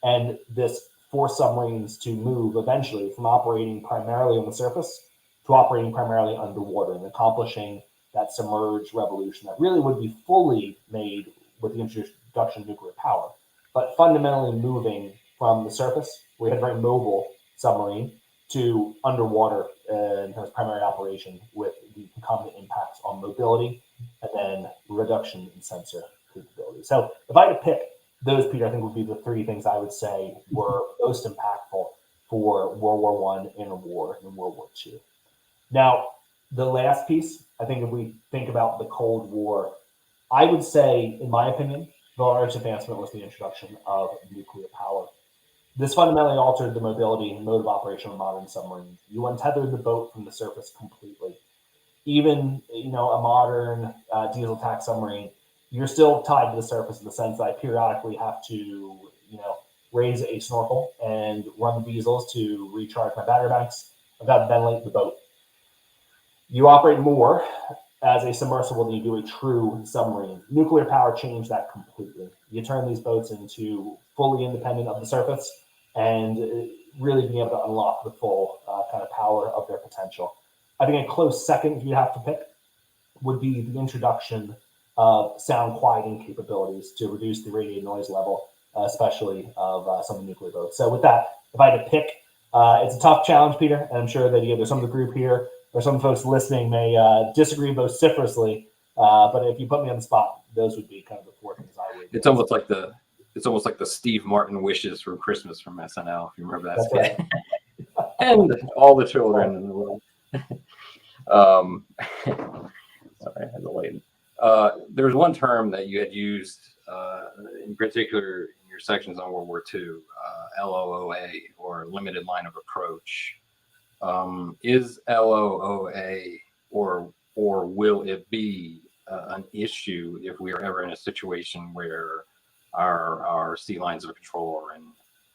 Speaker 2: And this forced submarines to move eventually from operating primarily on the surface to operating primarily underwater and accomplishing that submerged revolution that really would be fully made with the introduction of nuclear power. but fundamentally moving from the surface, we had a very mobile submarine, to underwater and as primary operation with the concomitant impacts on mobility and then reduction in sensor capability. So if I had to pick those, Peter, I think would be the three things I would say were most impactful for World War I interwar and World War II. Now, the last piece, I think if we think about the Cold War, I would say, in my opinion, the largest advancement was the introduction of nuclear power. This fundamentally altered the mobility and mode of operation of modern submarines. You untethered the boat from the surface completely. Even, a modern diesel-attack submarine, you're still tied to the surface in the sense that I periodically have to, raise a snorkel and run the diesels to recharge my battery banks. I've got to ventilate the boat. You operate more as a submersible than you do a true submarine. Nuclear power changed that completely. You turn these boats into fully independent of the surface and really being able to unlock the full kind of power of their potential. I think a close second, if you have to pick, would be the introduction of sound quieting capabilities to reduce the radiated noise level, especially of some of the nuclear boats. So with that, if I had to pick, it's a tough challenge, Peter, and I'm sure that either some of the group here or some folks listening may disagree vociferously, but if you put me on the spot, those would be kind of the four things I would.
Speaker 1: It's almost like the Steve Martin wishes for Christmas from SNL, if you remember that skit. Right. And all the children in the world. Sorry, I had to wait. There was one term that you had used, in particular in your sections on World War II, LOOA, or limited line of approach. Is LOOA or will it be an issue if we are ever in a situation where our sea lines of control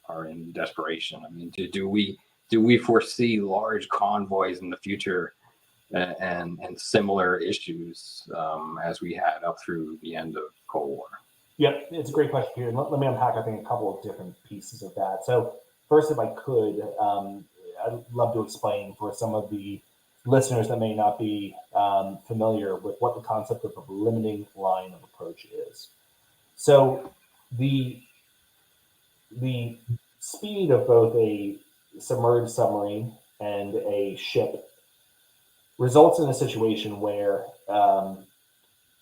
Speaker 1: are in desperation? I mean, do we foresee large convoys in the future and similar issues as we had up through the end of Cold War?
Speaker 2: Yep, it's a great question, Peter. Let me unpack, I think, a couple of different pieces of that. So first, if I could, I'd love to explain for some of the listeners that may not be familiar with what the concept of a limiting line of approach is. So the speed of both a submerged submarine and a ship results in a situation where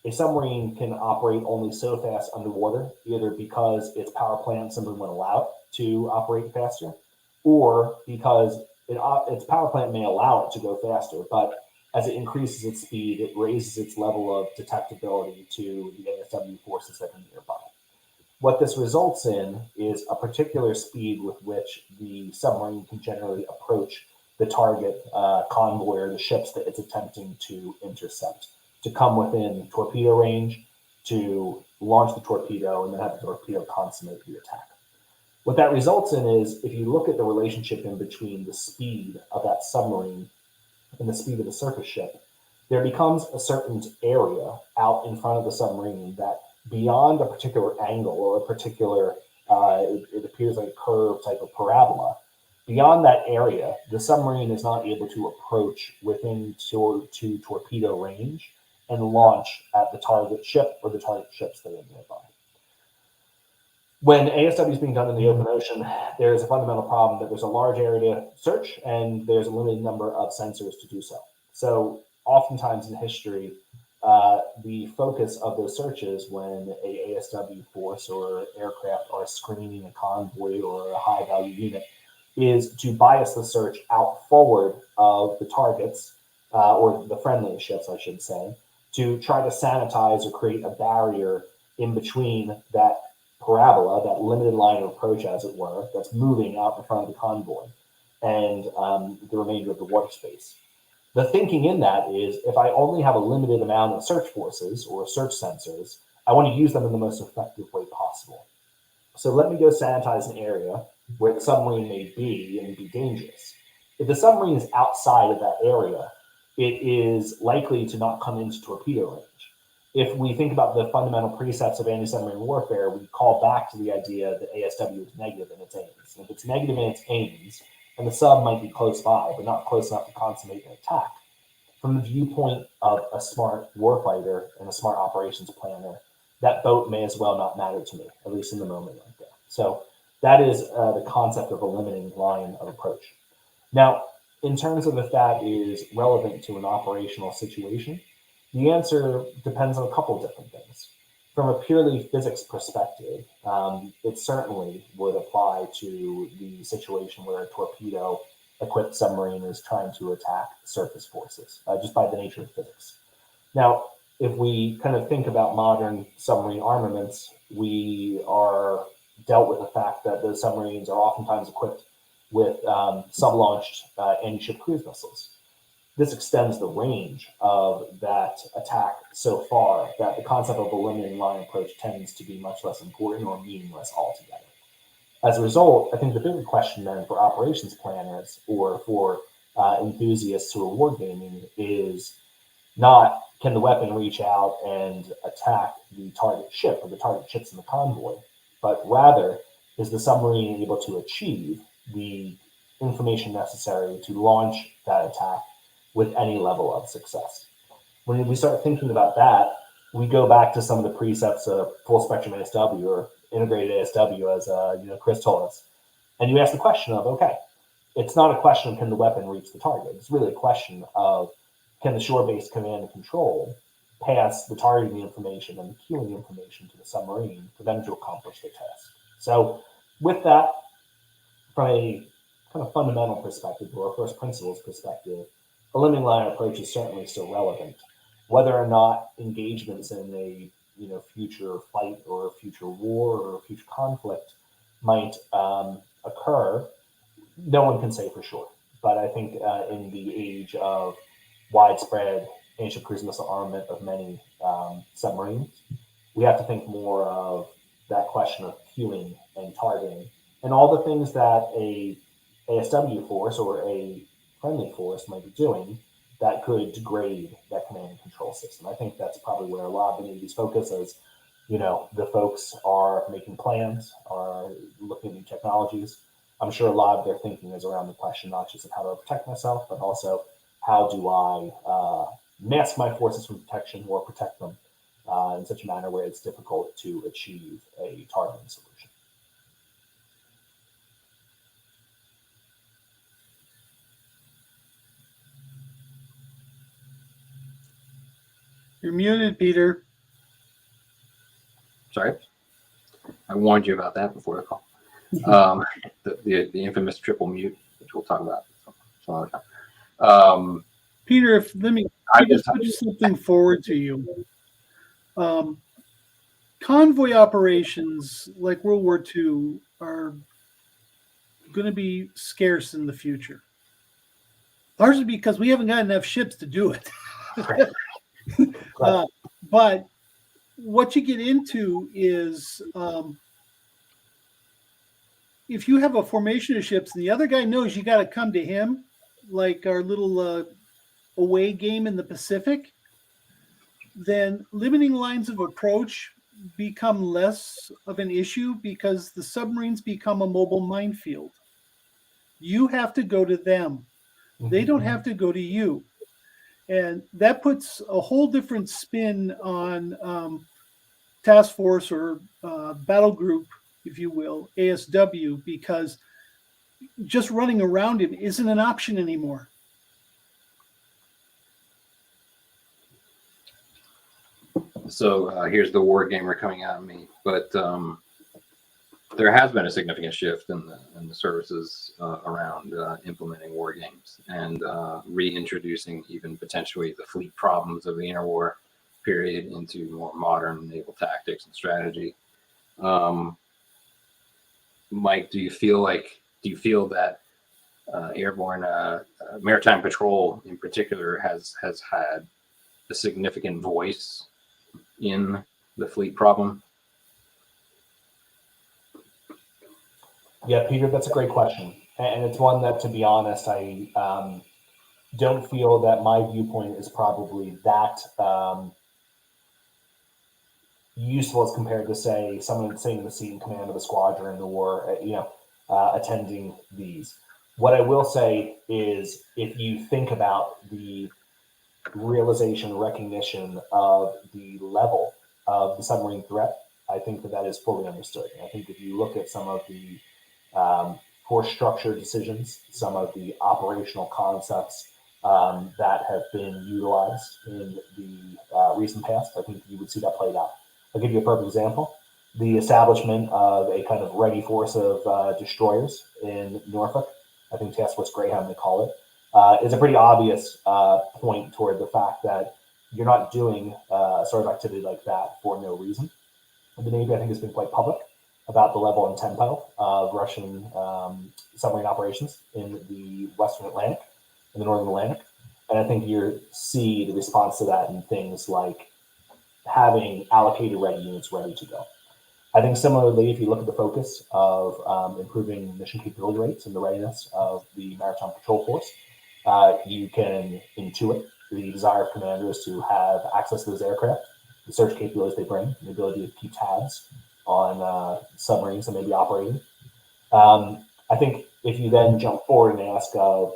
Speaker 2: a submarine can operate only so fast underwater, either because its power plant simply won't allow it to operate faster, or because its power plant may allow it to go faster, but as it increases its speed, it raises its level of detectability to the ASW forces that are nearby. What this results in is a particular speed with which the submarine can generally approach the target convoy or the ships that it's attempting to intercept, to come within torpedo range, to launch the torpedo, and then have the torpedo consummate the attack. What that results in is, if you look at the relationship in between the speed of that submarine and the speed of the surface ship, there becomes a certain area out in front of the submarine that, beyond a particular angle or a particular, it appears like a curved type of parabola, beyond that area, the submarine is not able to approach within to torpedo range and launch at the target ship or the target ships that are nearby. When ASW is being done in the open ocean, there is a fundamental problem that there's a large area to search and there's a limited number of sensors to do so. So oftentimes in history, the focus of those searches when a ASW force or aircraft are screening a convoy or a high value unit is to bias the search out forward of the targets, or the friendly ships, I should say, to try to sanitize or create a barrier in between that parabola, that limited line of approach, as it were, that's moving out in front of the convoy, and the remainder of the water space. The thinking in that is, if I only have a limited amount of search forces or search sensors, I want to use them in the most effective way possible. So let me go sanitize an area where the submarine may be and be dangerous. If the submarine is outside of that area, it is likely to not come into torpedo range. If we think about the fundamental precepts of anti-submarine warfare, we call back to the idea that ASW is negative in its aims. And if it's negative in its aims, and the sub might be close by, but not close enough to consummate an attack, from the viewpoint of a smart warfighter and a smart operations planner, that boat may as well not matter to me, at least in the moment right there. So that is the concept of a limiting line of approach. Now, in terms of if that is relevant to an operational situation, the answer depends on a couple of different things. From a purely physics perspective, it certainly would apply to the situation where a torpedo-equipped submarine is trying to attack surface forces, just by the nature of physics. Now, if we kind of think about modern submarine armaments, we are dealt with the fact that those submarines are oftentimes equipped with sub-launched anti-ship cruise missiles. This extends the range of that attack so far that the concept of a limiting line approach tends to be much less important or meaningless altogether. As a result, I think the bigger question then for operations planners or for enthusiasts who are wargaming is not can the weapon reach out and attack the target ship or the target ships in the convoy, but rather is the submarine able to achieve the information necessary to launch that attack with any level of success. When we start thinking about that, we go back to some of the precepts of full spectrum ASW or integrated ASW, as Chris told us, and you ask the question of, okay, it's not a question of can the weapon reach the target. It's really a question of can the shore-based command and control pass the targeting information and the queuing information to the submarine for them to accomplish their task. So with that, from a kind of fundamental perspective or a first principles perspective, a limiting line approach is certainly still relevant. Whether or not engagements in a future fight or a future war or a future conflict might occur, no one can say for sure. But I think in the age of widespread anti-ship cruise missile armament of many submarines, we have to think more of that question of queuing and targeting and all the things that a ASW force or a friendly force might be doing that could degrade that command and control system. I think that's probably where a lot of the Navy's focus is. The folks are making plans, are looking at new technologies. I'm sure a lot of their thinking is around the question not just of how to protect myself, but also how do I mask my forces from protection or protect them in such a manner where it's difficult to achieve a targeting solution.
Speaker 3: You're muted, Peter.
Speaker 1: Sorry, I warned you about that before the call. The infamous triple mute, which we'll talk about some other time.
Speaker 3: Peter, let me just put something forward to you. Convoy operations like World War II are going to be scarce in the future. Largely because we haven't got enough ships to do it. But what you get into is if you have a formation of ships and the other guy knows you got to come to him, like our little away game in the Pacific, then limiting lines of approach become less of an issue because the submarines become a mobile minefield. You have to go to them. They don't have to go to you. And that puts a whole different spin on task force or battle group, if you will, ASW, because just running around him isn't an option anymore.
Speaker 1: So here's the war gamer coming out of me, but there has been a significant shift in the services around implementing war games and reintroducing even potentially the fleet problems of the interwar period into more modern naval tactics and strategy. Mike, do you feel that airborne maritime patrol in particular has had a significant voice in the fleet problem?
Speaker 2: Yeah, Peter, that's a great question. And it's one that, to be honest, I don't feel that my viewpoint is probably that useful as compared to, say, someone sitting in the seat in command of a squadron or, attending these. What I will say is if you think about the realization, recognition of the level of the submarine threat I think that is fully understood. And I think if you look at some of the force structure decisions, some of the operational concepts that have been utilized in the recent past, I think you would see that played out. I'll give you a perfect example. The establishment of a kind of ready force of destroyers in Norfolk, I think Task Force Greyhound they call it, is a pretty obvious point toward the fact that you're not doing a sort of activity like that for no reason. The Navy, I think, has been quite public about the level and tempo of Russian submarine operations in the Western Atlantic and the Northern Atlantic. And I think you see the response to that in things like having allocated ready units ready to go. I think similarly, if you look at the focus of improving mission capability rates and the readiness of the Maritime Patrol Force, you can intuit the desire of commanders to have access to those aircraft, the search capabilities they bring, the ability to keep tabs on submarines that may be operating. I think if you then jump forward and ask of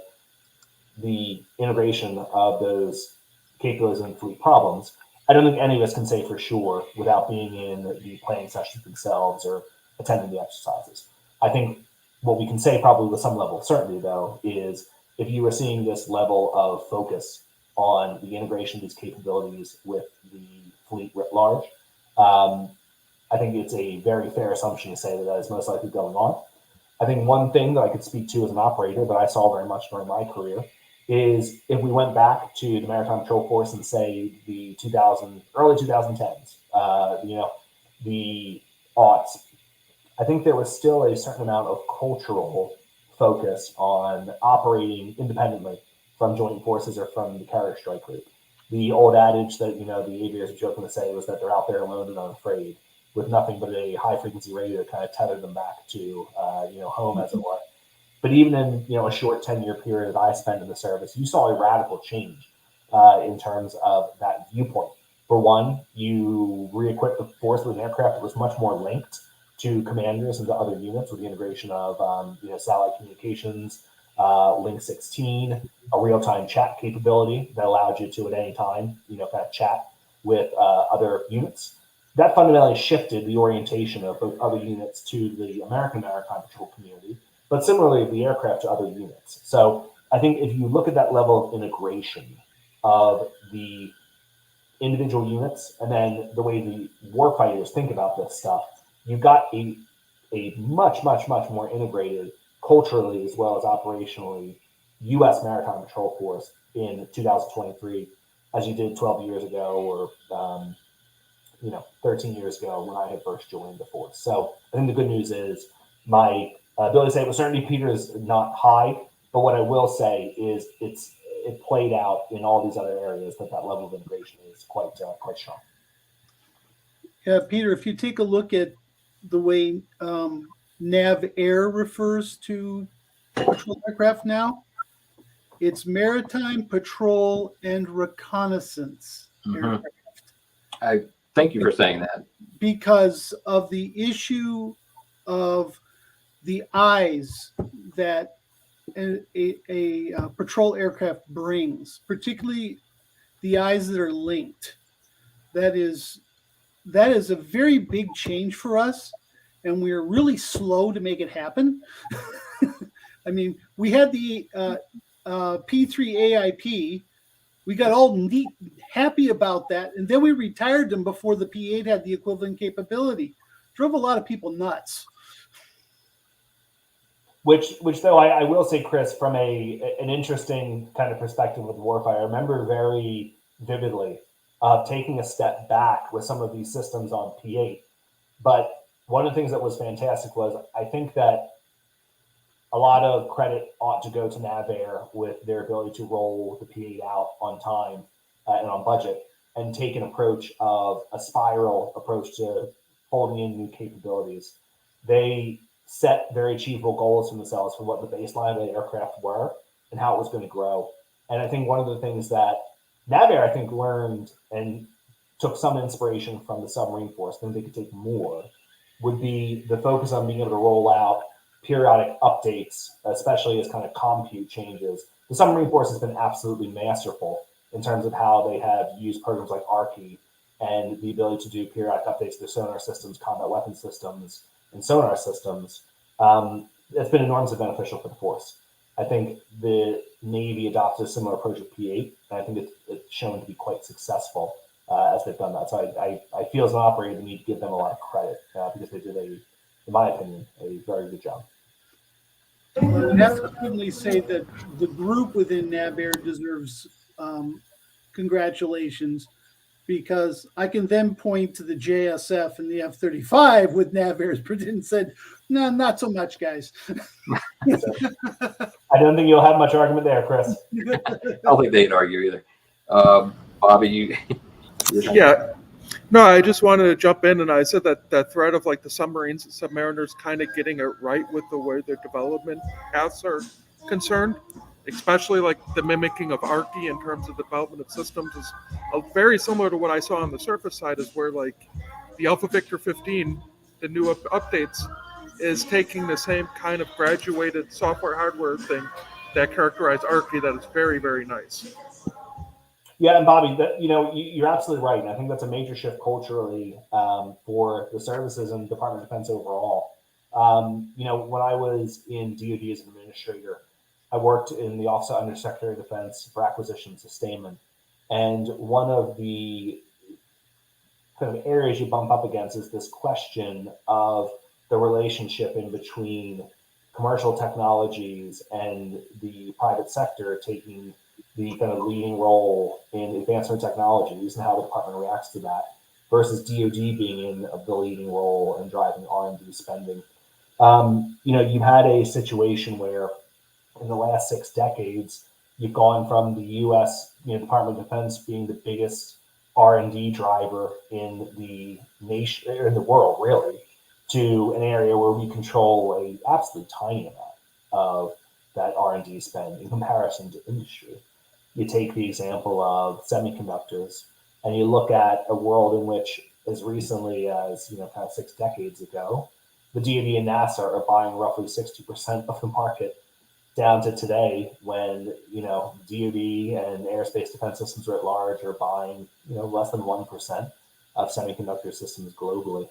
Speaker 2: the integration of those capabilities and fleet problems, I don't think any of us can say for sure without being in the planning sessions themselves or attending the exercises. I think what we can say probably with some level of certainty, though, is if you are seeing this level of focus on the integration of these capabilities with the fleet writ large, I think it's a very fair assumption to say that that is most likely going on. I think one thing that I could speak to as an operator that I saw very much during my career is if we went back to the Maritime Patrol Force and say the early 2010s, the aughts, I think there was still a certain amount of cultural focus on operating independently from joint forces or from the carrier strike group. The old adage that, the aviators were joking to say was that they're out there alone and unafraid with nothing but a high frequency radio to kind of tether them back to, home as it were. But even in, a short 10-year period that I spent in the service, you saw a radical change in terms of that viewpoint. For one, you re-equipped the force with an aircraft that was much more linked to commanders and to other units with the integration of, satellite communications, Link 16, a real-time chat capability that allowed you to, at any time, kind of chat with other units. That fundamentally shifted the orientation of both other units to the American Maritime Patrol community, but similarly the aircraft to other units. So I think if you look at that level of integration of the individual units and then the way the warfighters think about this stuff, you've got a much, much, much more integrated culturally as well as operationally U.S. Maritime Patrol Force in 2023 as you did 12 years ago or 13 years ago when I had first joined the force. So I think the good news is my ability to say with certainty, Peter, is not high, but what I will say is it played out in all these other areas that level of integration is quite strong.
Speaker 3: Yeah, Peter, if you take a look at the way Nav Air refers to patrol aircraft now, it's maritime patrol and reconnaissance aircraft.
Speaker 1: I thank you for saying that.
Speaker 3: Because of the issue of the eyes that a patrol aircraft brings, particularly the eyes that are linked. That is a very big change for us, and we are really slow to make it happen. I mean, we had the P3AIP. We got all happy about that, and then we retired them before the P8 had the equivalent capability. Drove a lot of people nuts.
Speaker 2: Which though I will say, Chris, from an interesting kind of perspective with warfare, I remember very vividly taking a step back with some of these systems on P8. But one of the things that was fantastic was I think that a lot of credit ought to go to NavAir with their ability to roll the P8 out on time and on budget and take an approach of a spiral approach to folding in new capabilities. They set very achievable goals for themselves for what the baseline of the aircraft were and how it was going to grow. And I think one of the things that NavAir, I think, learned and took some inspiration from the submarine force, I think they could take more, would be the focus on being able to roll out periodic updates, especially as kind of compute changes. The submarine force has been absolutely masterful in terms of how they have used programs like ARCHI and the ability to do periodic updates to their sonar systems, combat weapon systems, and sonar systems, that's been enormously beneficial for the force. I think the Navy adopted a similar approach with P8, and I think it's shown to be quite successful as they've done that. So I feel as an operator, we need to give them a lot of credit because they did in my opinion, a very good job.
Speaker 3: I would have to certainly say that the group within NAVAIR deserves congratulations, because I can then point to the JSF and the F-35 with NAVAIR's and said, no, not so much, guys.
Speaker 2: I don't think you'll have much argument there, Chris.
Speaker 1: I don't think they'd argue either. Bobby, you.
Speaker 4: Yeah. No, I just wanted to jump in, and I said that thread of like the submarines and submariners kind of getting it right with the way their development paths are concerned, especially like the mimicking of ARCI in terms of development of systems is very similar to what I saw on the surface side, is where like the Alpha Victor 15, the new updates, is taking the same kind of graduated software hardware thing that characterized ARCI that is very, very nice.
Speaker 2: Yeah, and Bobby, you're absolutely right. And I think that's a major shift culturally for the services and Department of Defense overall. When I was in DoD as an administrator, I worked in the Office of Undersecretary of Defense for Acquisition and Sustainment. And one of the kind of areas you bump up against is this question of the relationship in between commercial technologies and the private sector taking the kind of leading role in advancement technologies and how the department reacts to that, versus DoD being in the leading role and driving R&D spending. You had a situation where in the last 6 decades, you've gone from the U.S. Department of Defense being the biggest R&D driver in the nation, or in the world, really, to an area where we control a absolutely tiny amount of that R&D spend in comparison to industry. You take the example of semiconductors, and you look at a world in which, as recently as kind of 6 decades ago, the DoD and NASA are buying roughly 60% of the market, down to today when DoD and aerospace defense systems writ large are buying less than 1% of semiconductor systems globally.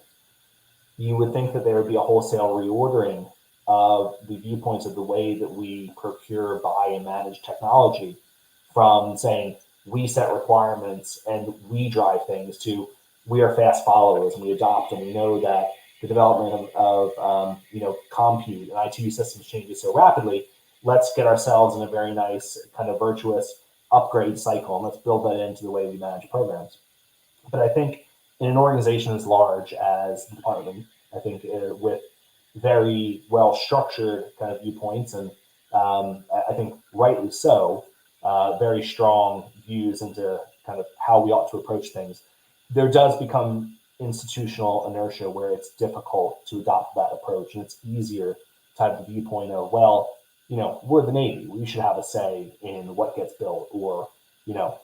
Speaker 2: You would think that there would be a wholesale reordering of the viewpoints of the way that we procure, buy, and manage technology, from saying we set requirements and we drive things to we are fast followers and we adopt, and we know that the development of compute and IT systems changes so rapidly. Let's get ourselves in a very nice kind of virtuous upgrade cycle, and let's build that into the way we manage programs. But I think in an organization as large as the department, I think with very well structured kind of viewpoints, and I think rightly so, very strong views into kind of how we ought to approach things, there does become institutional inertia where it's difficult to adopt that approach, and it's easier to have the viewpoint of, well, we're the Navy, we should have a say in what gets built, or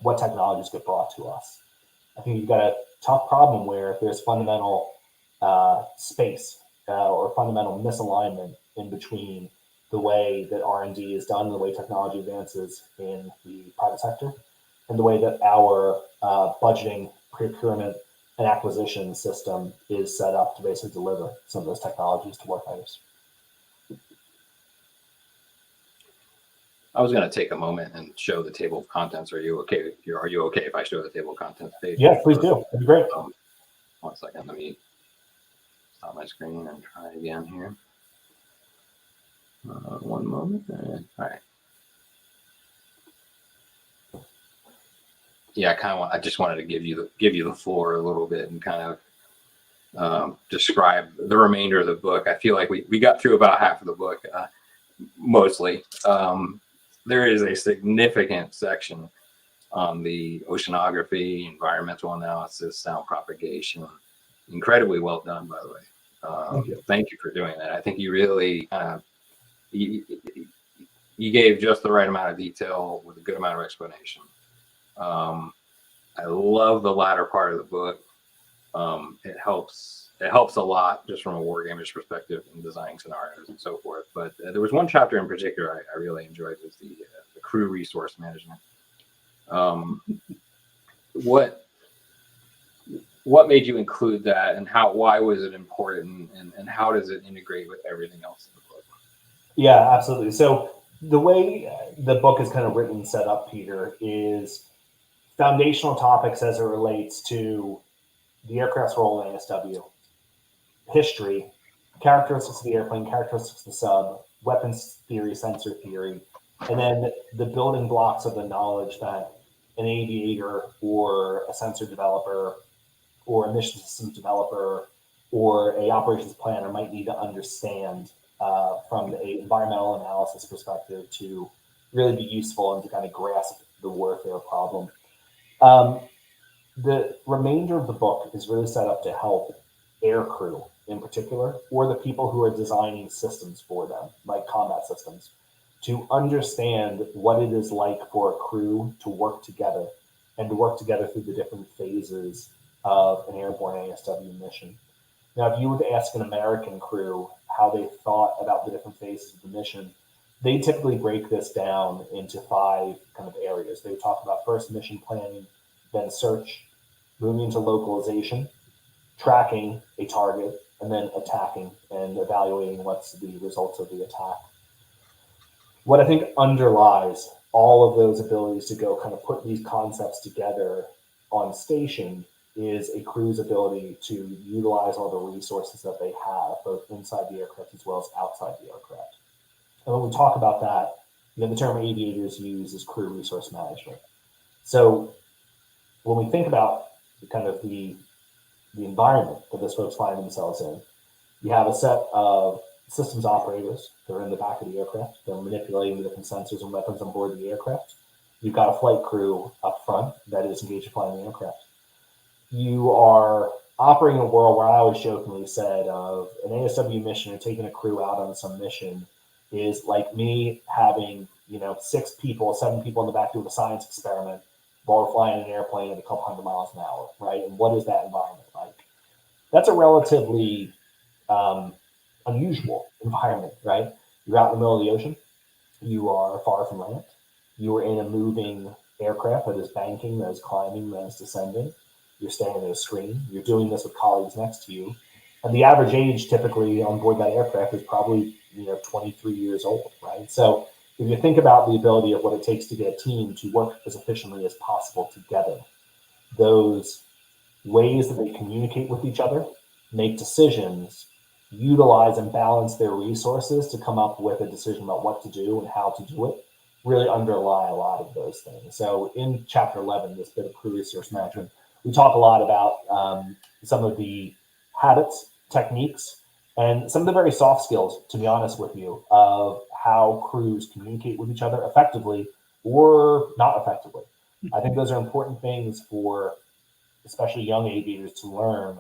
Speaker 2: what technologies get brought to us. I think you've got a tough problem where there's fundamental space or fundamental misalignment in between the way that R&D is done and the way technology advances in the private sector, and the way that our budgeting, procurement, and acquisition system is set up to basically deliver some of those technologies to warfighters.
Speaker 1: I was going to take a moment and show the table of contents. Are you okay? Are you okay if I show the table of contents page?
Speaker 2: Yeah, please do. That'd be great.
Speaker 1: 1 second. Let me stop my screen and try again here. 1 moment. All right. Yeah, I just wanted to give you the floor a little bit and kind of describe the remainder of the book. I feel like we got through about half of the book, mostly. There is a significant section on the oceanography, environmental analysis, sound propagation. Incredibly well done, by the way. Thank you for doing that. I think you really you gave just the right amount of detail with a good amount of explanation. I love the latter part of the book. It helps a lot just from a wargamer's perspective in designing scenarios and so forth. But there was one chapter in particular I really enjoyed, was the crew resource management. What what made you include that, and why was it important, and how does it integrate with everything else in the book?
Speaker 2: Yeah, absolutely. So the way the book is kind of written and set up, Peter, is foundational topics as it relates to the aircraft's role in ASW, history, characteristics of the airplane, characteristics of the sub, weapons theory, sensor theory, and then the building blocks of the knowledge that an aviator or a sensor developer or a mission systems developer or a operations planner might need to understand from an environmental analysis perspective to really be useful and to kind of grasp the warfare problem. The remainder of the book is really set up to help air crew in particular, or the people who are designing systems for them, like combat systems, to understand what it is like for a crew to work together and to work together through the different phases of an airborne ASW mission. Now, if you were to ask an American crew how they thought about the different phases of the mission, they typically break this down into 5 kind of areas. They would talk about first mission planning, then search, moving into localization, tracking a target, and then attacking and evaluating what's the results of the attack. What I think underlies all of those abilities to go kind of put these concepts together on station is a crew's ability to utilize all the resources that they have, both inside the aircraft as well as outside the aircraft. And when we talk about that, the term aviators use is crew resource management. So when we think about kind of the environment that those folks find themselves in, you have a set of systems operators that are in the back of the aircraft. They're manipulating the different sensors and weapons on board the aircraft. You've got a flight crew up front that is engaged in flying the aircraft. You are operating in a world where I always jokingly said of an ASW mission or taking a crew out on some mission is like me having, 6 people, 7 people in the back doing a science experiment while we're flying an airplane at a couple hundred miles an hour, right? And what is that environment like? That's a relatively unusual environment, right? You're out in the middle of the ocean. You are far from land. You are in a moving aircraft that is banking, that is climbing, that is descending. You're staring at a screen. You're doing this with colleagues next to you. And the average age typically on board that aircraft is probably 23 years old, right? So if you think about the ability of what it takes to get a team to work as efficiently as possible together, those ways that they communicate with each other, make decisions, utilize and balance their resources to come up with a decision about what to do and how to do it, really underlie a lot of those things. So in chapter 11, this bit of crew resource management, we talk a lot about some of the habits, techniques, and some of the very soft skills, to be honest with you, of how crews communicate with each other effectively or not effectively. I think those are important things for especially young aviators to learn,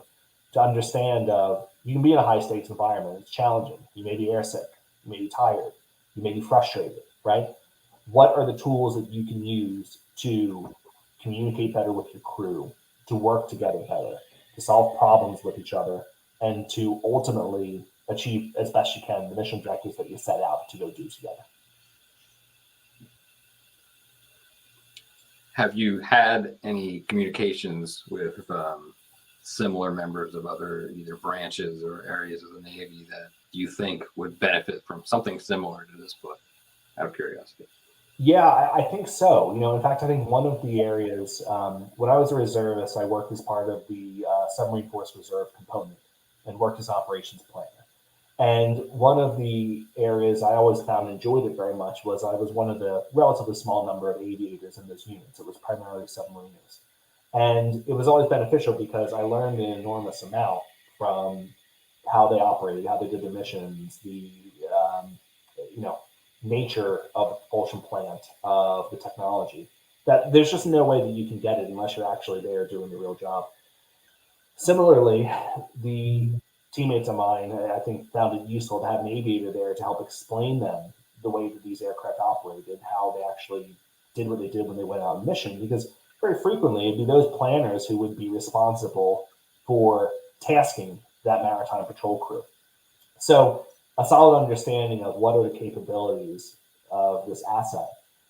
Speaker 2: to understand you can be in a high stakes environment. It's challenging. You may be airsick. You may be tired. You may be frustrated, right? What are the tools that you can use to communicate better with your crew, to work together better, to solve problems with each other, and to ultimately achieve as best you can the mission objectives that you set out to go do together?
Speaker 1: Have you had any communications with similar members of other either branches or areas of the Navy that you think would benefit from something similar to this book, out of curiosity?
Speaker 2: Yeah, I think so. In fact, I think one of the areas, when I was a reservist, I worked as part of the Submarine Force Reserve component and worked as operations planner. And one of the areas I always found and enjoyed it very much was I was one of the relatively small number of aviators in those units. It was primarily submariners. And it was always beneficial because I learned an enormous amount from how they operated, how they did their missions, the nature of the propulsion plant, of the technology, that there's just no way that you can get it unless you're actually there doing the real job. Similarly, the teammates of mine, I think, found it useful to have an aviator there to help explain them the way that these aircraft operated, how they actually did what they did when they went out on mission, because very frequently it'd be those planners who would be responsible for tasking that maritime patrol crew. So a solid understanding of what are the capabilities of this asset,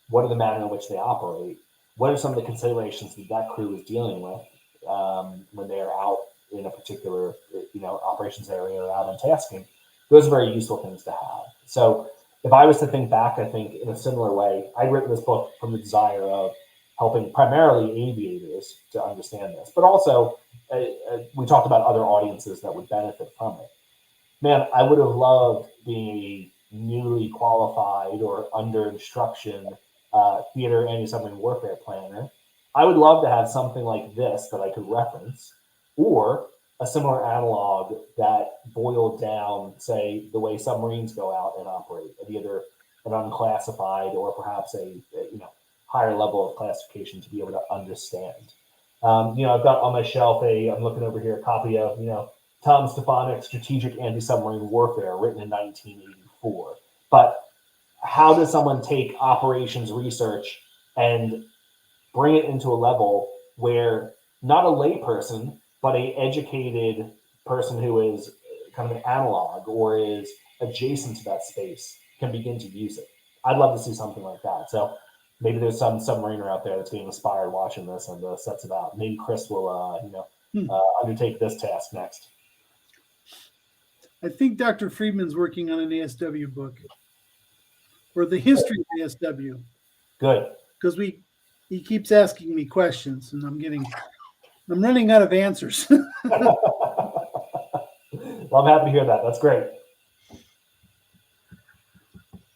Speaker 2: what are the manner in which they operate, what are some of the considerations that crew is dealing with, when they are out in a particular, operations area or out on tasking. Those are very useful things to have. So if I was to think back, I think in a similar way, I'd written this book from the desire of helping primarily aviators to understand this, but also we talked about other audiences that would benefit from it. Man, I would have loved being a newly qualified or under instruction theater anti-submarine warfare planner. I would love to have something like this that I could reference, or a similar analog that boiled down, say, the way submarines go out and operate at either an unclassified or perhaps a higher level of classification to be able to understand. I've got on my shelf I'm looking over here, a copy of, Tom Stefanik's Strategic Anti-Submarine Warfare, written in 1984. But how does someone take operations research and bring it into a level where not a layperson, but a educated person who is kind of an analog or is adjacent to that space can begin to use it? I'd love to see something like that. So maybe there's some submariner out there that's being inspired watching this and sets it out. Maybe Chris will, undertake this task next.
Speaker 3: I think Dr. Friedman's working on an ASW book, or the history of ASW.
Speaker 2: Good.
Speaker 3: Because he keeps asking me questions, and I'm running out of answers.
Speaker 2: Well, I'm happy to hear that. That's great.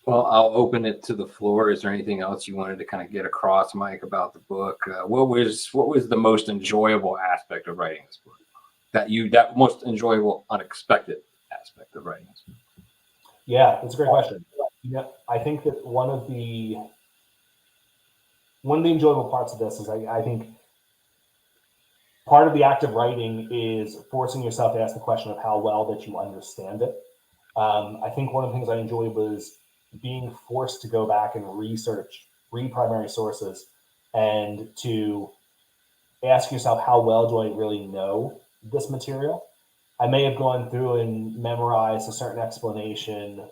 Speaker 1: Well, I'll open it to the floor. Is there anything else you wanted to kind of get across, Mike, about the book? What was the most enjoyable aspect of writing this book? That most enjoyable, unexpected aspect of writing this book?
Speaker 2: Yeah, that's a great question. I think that one of the enjoyable parts of this is I think part of the act of writing is forcing yourself to ask the question of how well that you understand it. I think one of the things I enjoyed was being forced to go back and read primary sources, and to ask yourself, how well do I really know this material? I may have gone through and memorized a certain explanation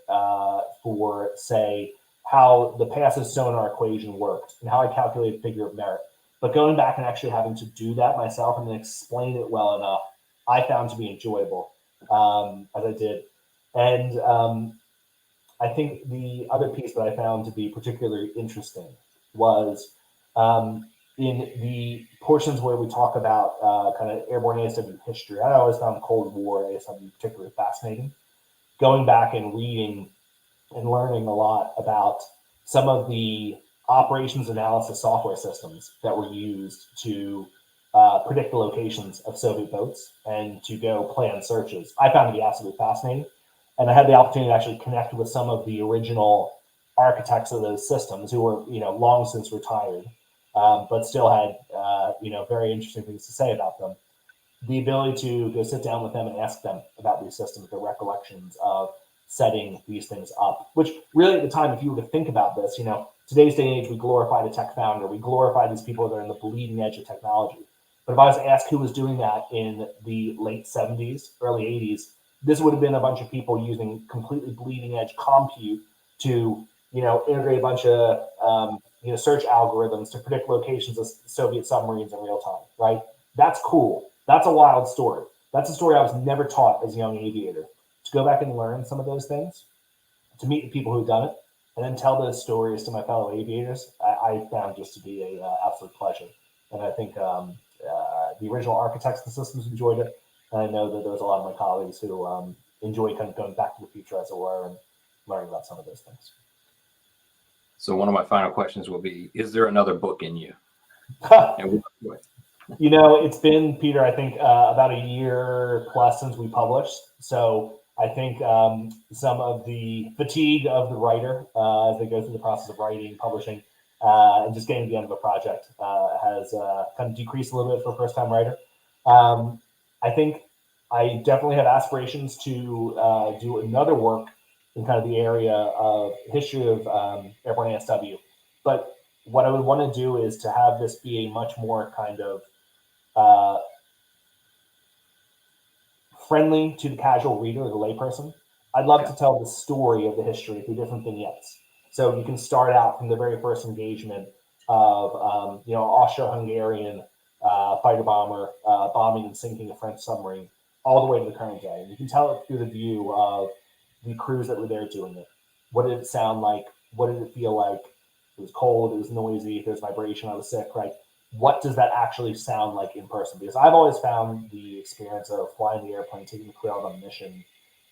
Speaker 2: for, say, how the passive sonar equation worked and how I calculated figure of merit. But going back and actually having to do that myself and then explain it well enough, I found to be enjoyable as I did. And I think the other piece that I found to be particularly interesting was in the portions where we talk about kind of airborne ASW history. I always found Cold War ASW particularly fascinating. Going back and reading and learning a lot about some of the operations analysis software systems that were used to predict the locations of Soviet boats and to go plan searches, I found to be absolutely fascinating. And I had the opportunity to actually connect with some of the original architects of those systems who were, long since retired, but still had, very interesting things to say about them. The ability to go sit down with them and ask them about these systems, their recollections of setting these things up, which really at the time, if you were to think about this, today's day and age, we glorify the tech founder, we glorify these people that are in the bleeding edge of technology. But if I was to ask who was doing that in the late 70s, early 80s, this would have been a bunch of people using completely bleeding edge compute to, integrate a bunch of, search algorithms to predict locations of Soviet submarines in real time, right? That's cool. That's a wild story. That's a story I was never taught as a young aviator. To go back and learn some of those things, to meet the people who've done it, and then tell those stories to my fellow aviators, I found just to be a absolute pleasure. And I think the original architects of the systems enjoyed it. And I know that there was a lot of my colleagues who enjoyed kind of going back to the future, as it were, and learning about some of those things.
Speaker 1: So one of my final questions will be, is there another book in you?
Speaker 2: It's been, Peter, I think about a year plus since we published. So I think some of the fatigue of the writer as they go through the process of writing, publishing, and just getting to the end of a project has kind of decreased a little bit for a first-time writer. I think I definitely have aspirations to do another work in kind of the area of history of Airborne ASW. But what I would want to do is to have this be a much more kind of friendly to the casual reader or the layperson. I'd love to tell the story of the history through different vignettes. So you can start out from the very first engagement of, Austro-Hungarian fighter bomber bombing and sinking a French submarine, all the way to the current day. And you can tell it through the view of the crews that were there doing it. What did it sound like? What did it feel like? It was cold, it was noisy, there's vibration, I was sick, right? What does that actually sound like in person? Because I've always found the experience of flying the airplane, taking the crew out on a mission,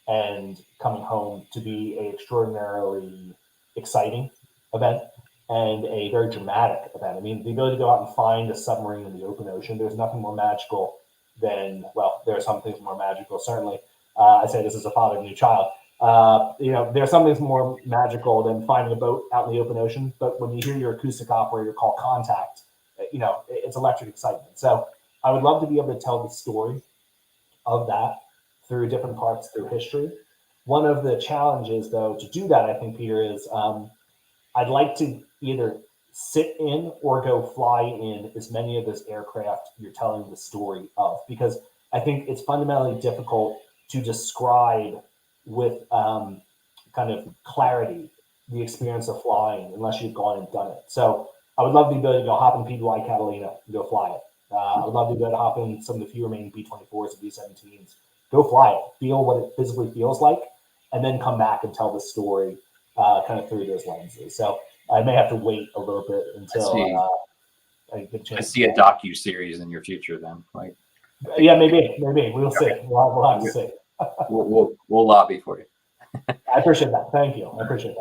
Speaker 2: and coming home to be an extraordinarily exciting event and a very dramatic event. I mean, the ability to go out and find a submarine in the open ocean, there's nothing more magical than, well, there are some things more magical, certainly. I say this as a father of a new child. There are some things more magical than finding a boat out in the open ocean, but when you hear your acoustic operator call contact, it's electric excitement. So I would love to be able to tell the story of that through different parts through history. One of the challenges, though, to do that, I think, Peter, is I'd like to either sit in or go fly in as many of those aircraft you're telling the story of, because I think it's fundamentally difficult to describe with kind of clarity the experience of flying unless you've gone and done it. So I would love the ability to go hop in PBY Catalina and go fly it. I would love to be able to hop in some of the few remaining B-24s and B-17s, go fly it, feel what it physically feels like, and then come back and tell the story kind of through those lenses. So I may have to wait a little bit until I get a chance.
Speaker 1: I see a docu-series in your future then. Like,
Speaker 2: yeah, maybe. We'll see. We'll have to see.
Speaker 1: we'll lobby for you.
Speaker 2: I appreciate that. Thank you. I appreciate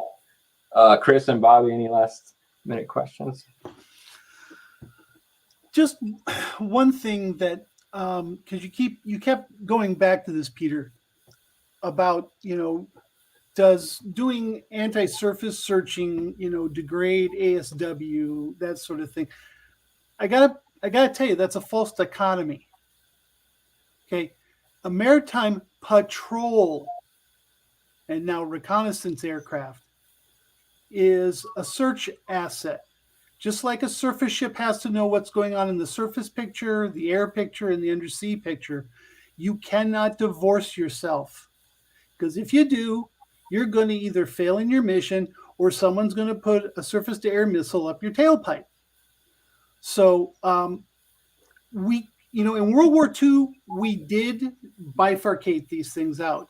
Speaker 2: that.
Speaker 1: Chris and Bobby, any last minute questions?
Speaker 3: Just one thing that, because you kept going back to this, Peter, about, does doing anti-surface searching, degrade ASW, that sort of thing. I gotta tell you, that's a false dichotomy. Okay, a maritime patrol and now reconnaissance aircraft is a search asset. Just like a surface ship has to know what's going on in the surface picture, the air picture, and the undersea picture, you cannot divorce yourself. Because if you do, you're going to either fail in your mission or someone's going to put a surface-to-air missile up your tailpipe. So in World War II, we did bifurcate these things out.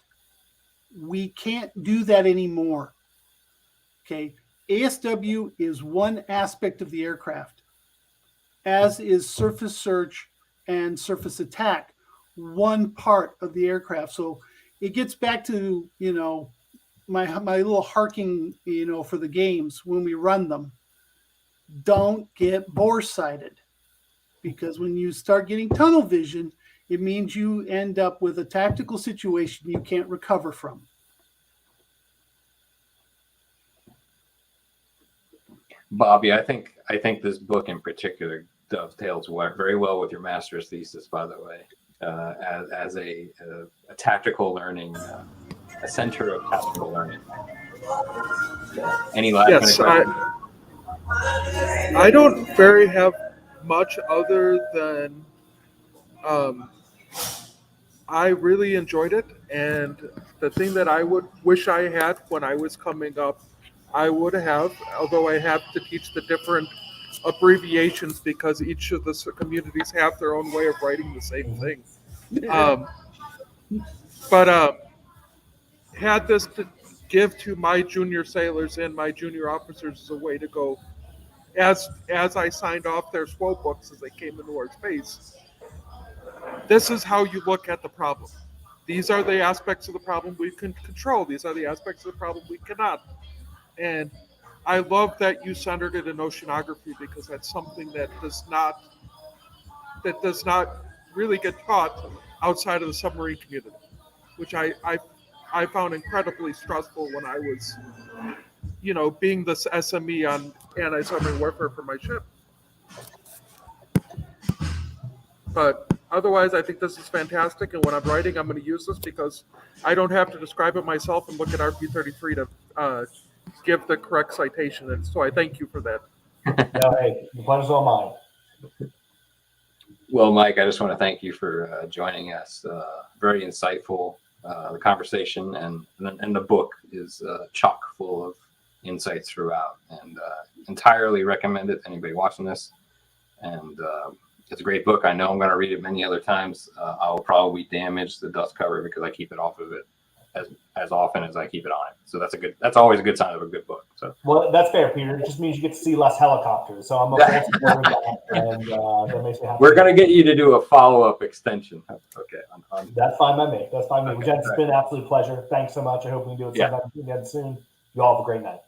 Speaker 3: We can't do that anymore. Okay, ASW is one aspect of the aircraft, as is surface search and surface attack, one part of the aircraft. So it gets back to, my little harking, for the games when we run them. Don't get bore-sighted, because when you start getting tunnel vision, it means you end up with a tactical situation you can't recover from.
Speaker 1: Bobby, I think this book in particular dovetails very well with your master's thesis, by the way, as a tactical learning, a center of tactical learning. Any last
Speaker 4: Yes, I don't have much other than I really enjoyed it, and the thing that I would wish I had when I was coming up, I would have, although I have to teach the different abbreviations because each of the communities have their own way of writing the same thing. But had this to give to my junior sailors and my junior officers as a way to go, as I signed off their SWO books as they came into our space. This is how you look at the problem. These are the aspects of the problem we can control. These are the aspects of the problem we cannot. And I love that you centered it in oceanography, because that's something that does not really get taught outside of the submarine community, which I found incredibly stressful when I was, being the SME on anti-submarine warfare for my ship. But otherwise, I think this is fantastic, and when I'm writing, I'm going to use this because I don't have to describe it myself and look at RP33 to give the correct citation, and so I thank you for that.
Speaker 2: No, hey, the pleasure's all mine.
Speaker 1: Well, Mike, I just want to thank you for joining us. Very insightful. The conversation and the book is chock full of insights throughout, and entirely recommend it to anybody watching this. And It's a great book. I know I'm going to read it many other times. I will probably damage the dust cover because I keep it off of it as often as I keep it on it. So that's always a good sign of a good book. So
Speaker 2: well, that's fair, Peter. It just means you get to see less helicopters. So I'm okay with that, and that makes me happy.
Speaker 1: we're going to get you to do a follow-up extension. Okay.
Speaker 2: That's fine by me. That's fine by me. It's been an absolute pleasure. Thanks so much. I hope we can do it sometime again soon. You all have a great night.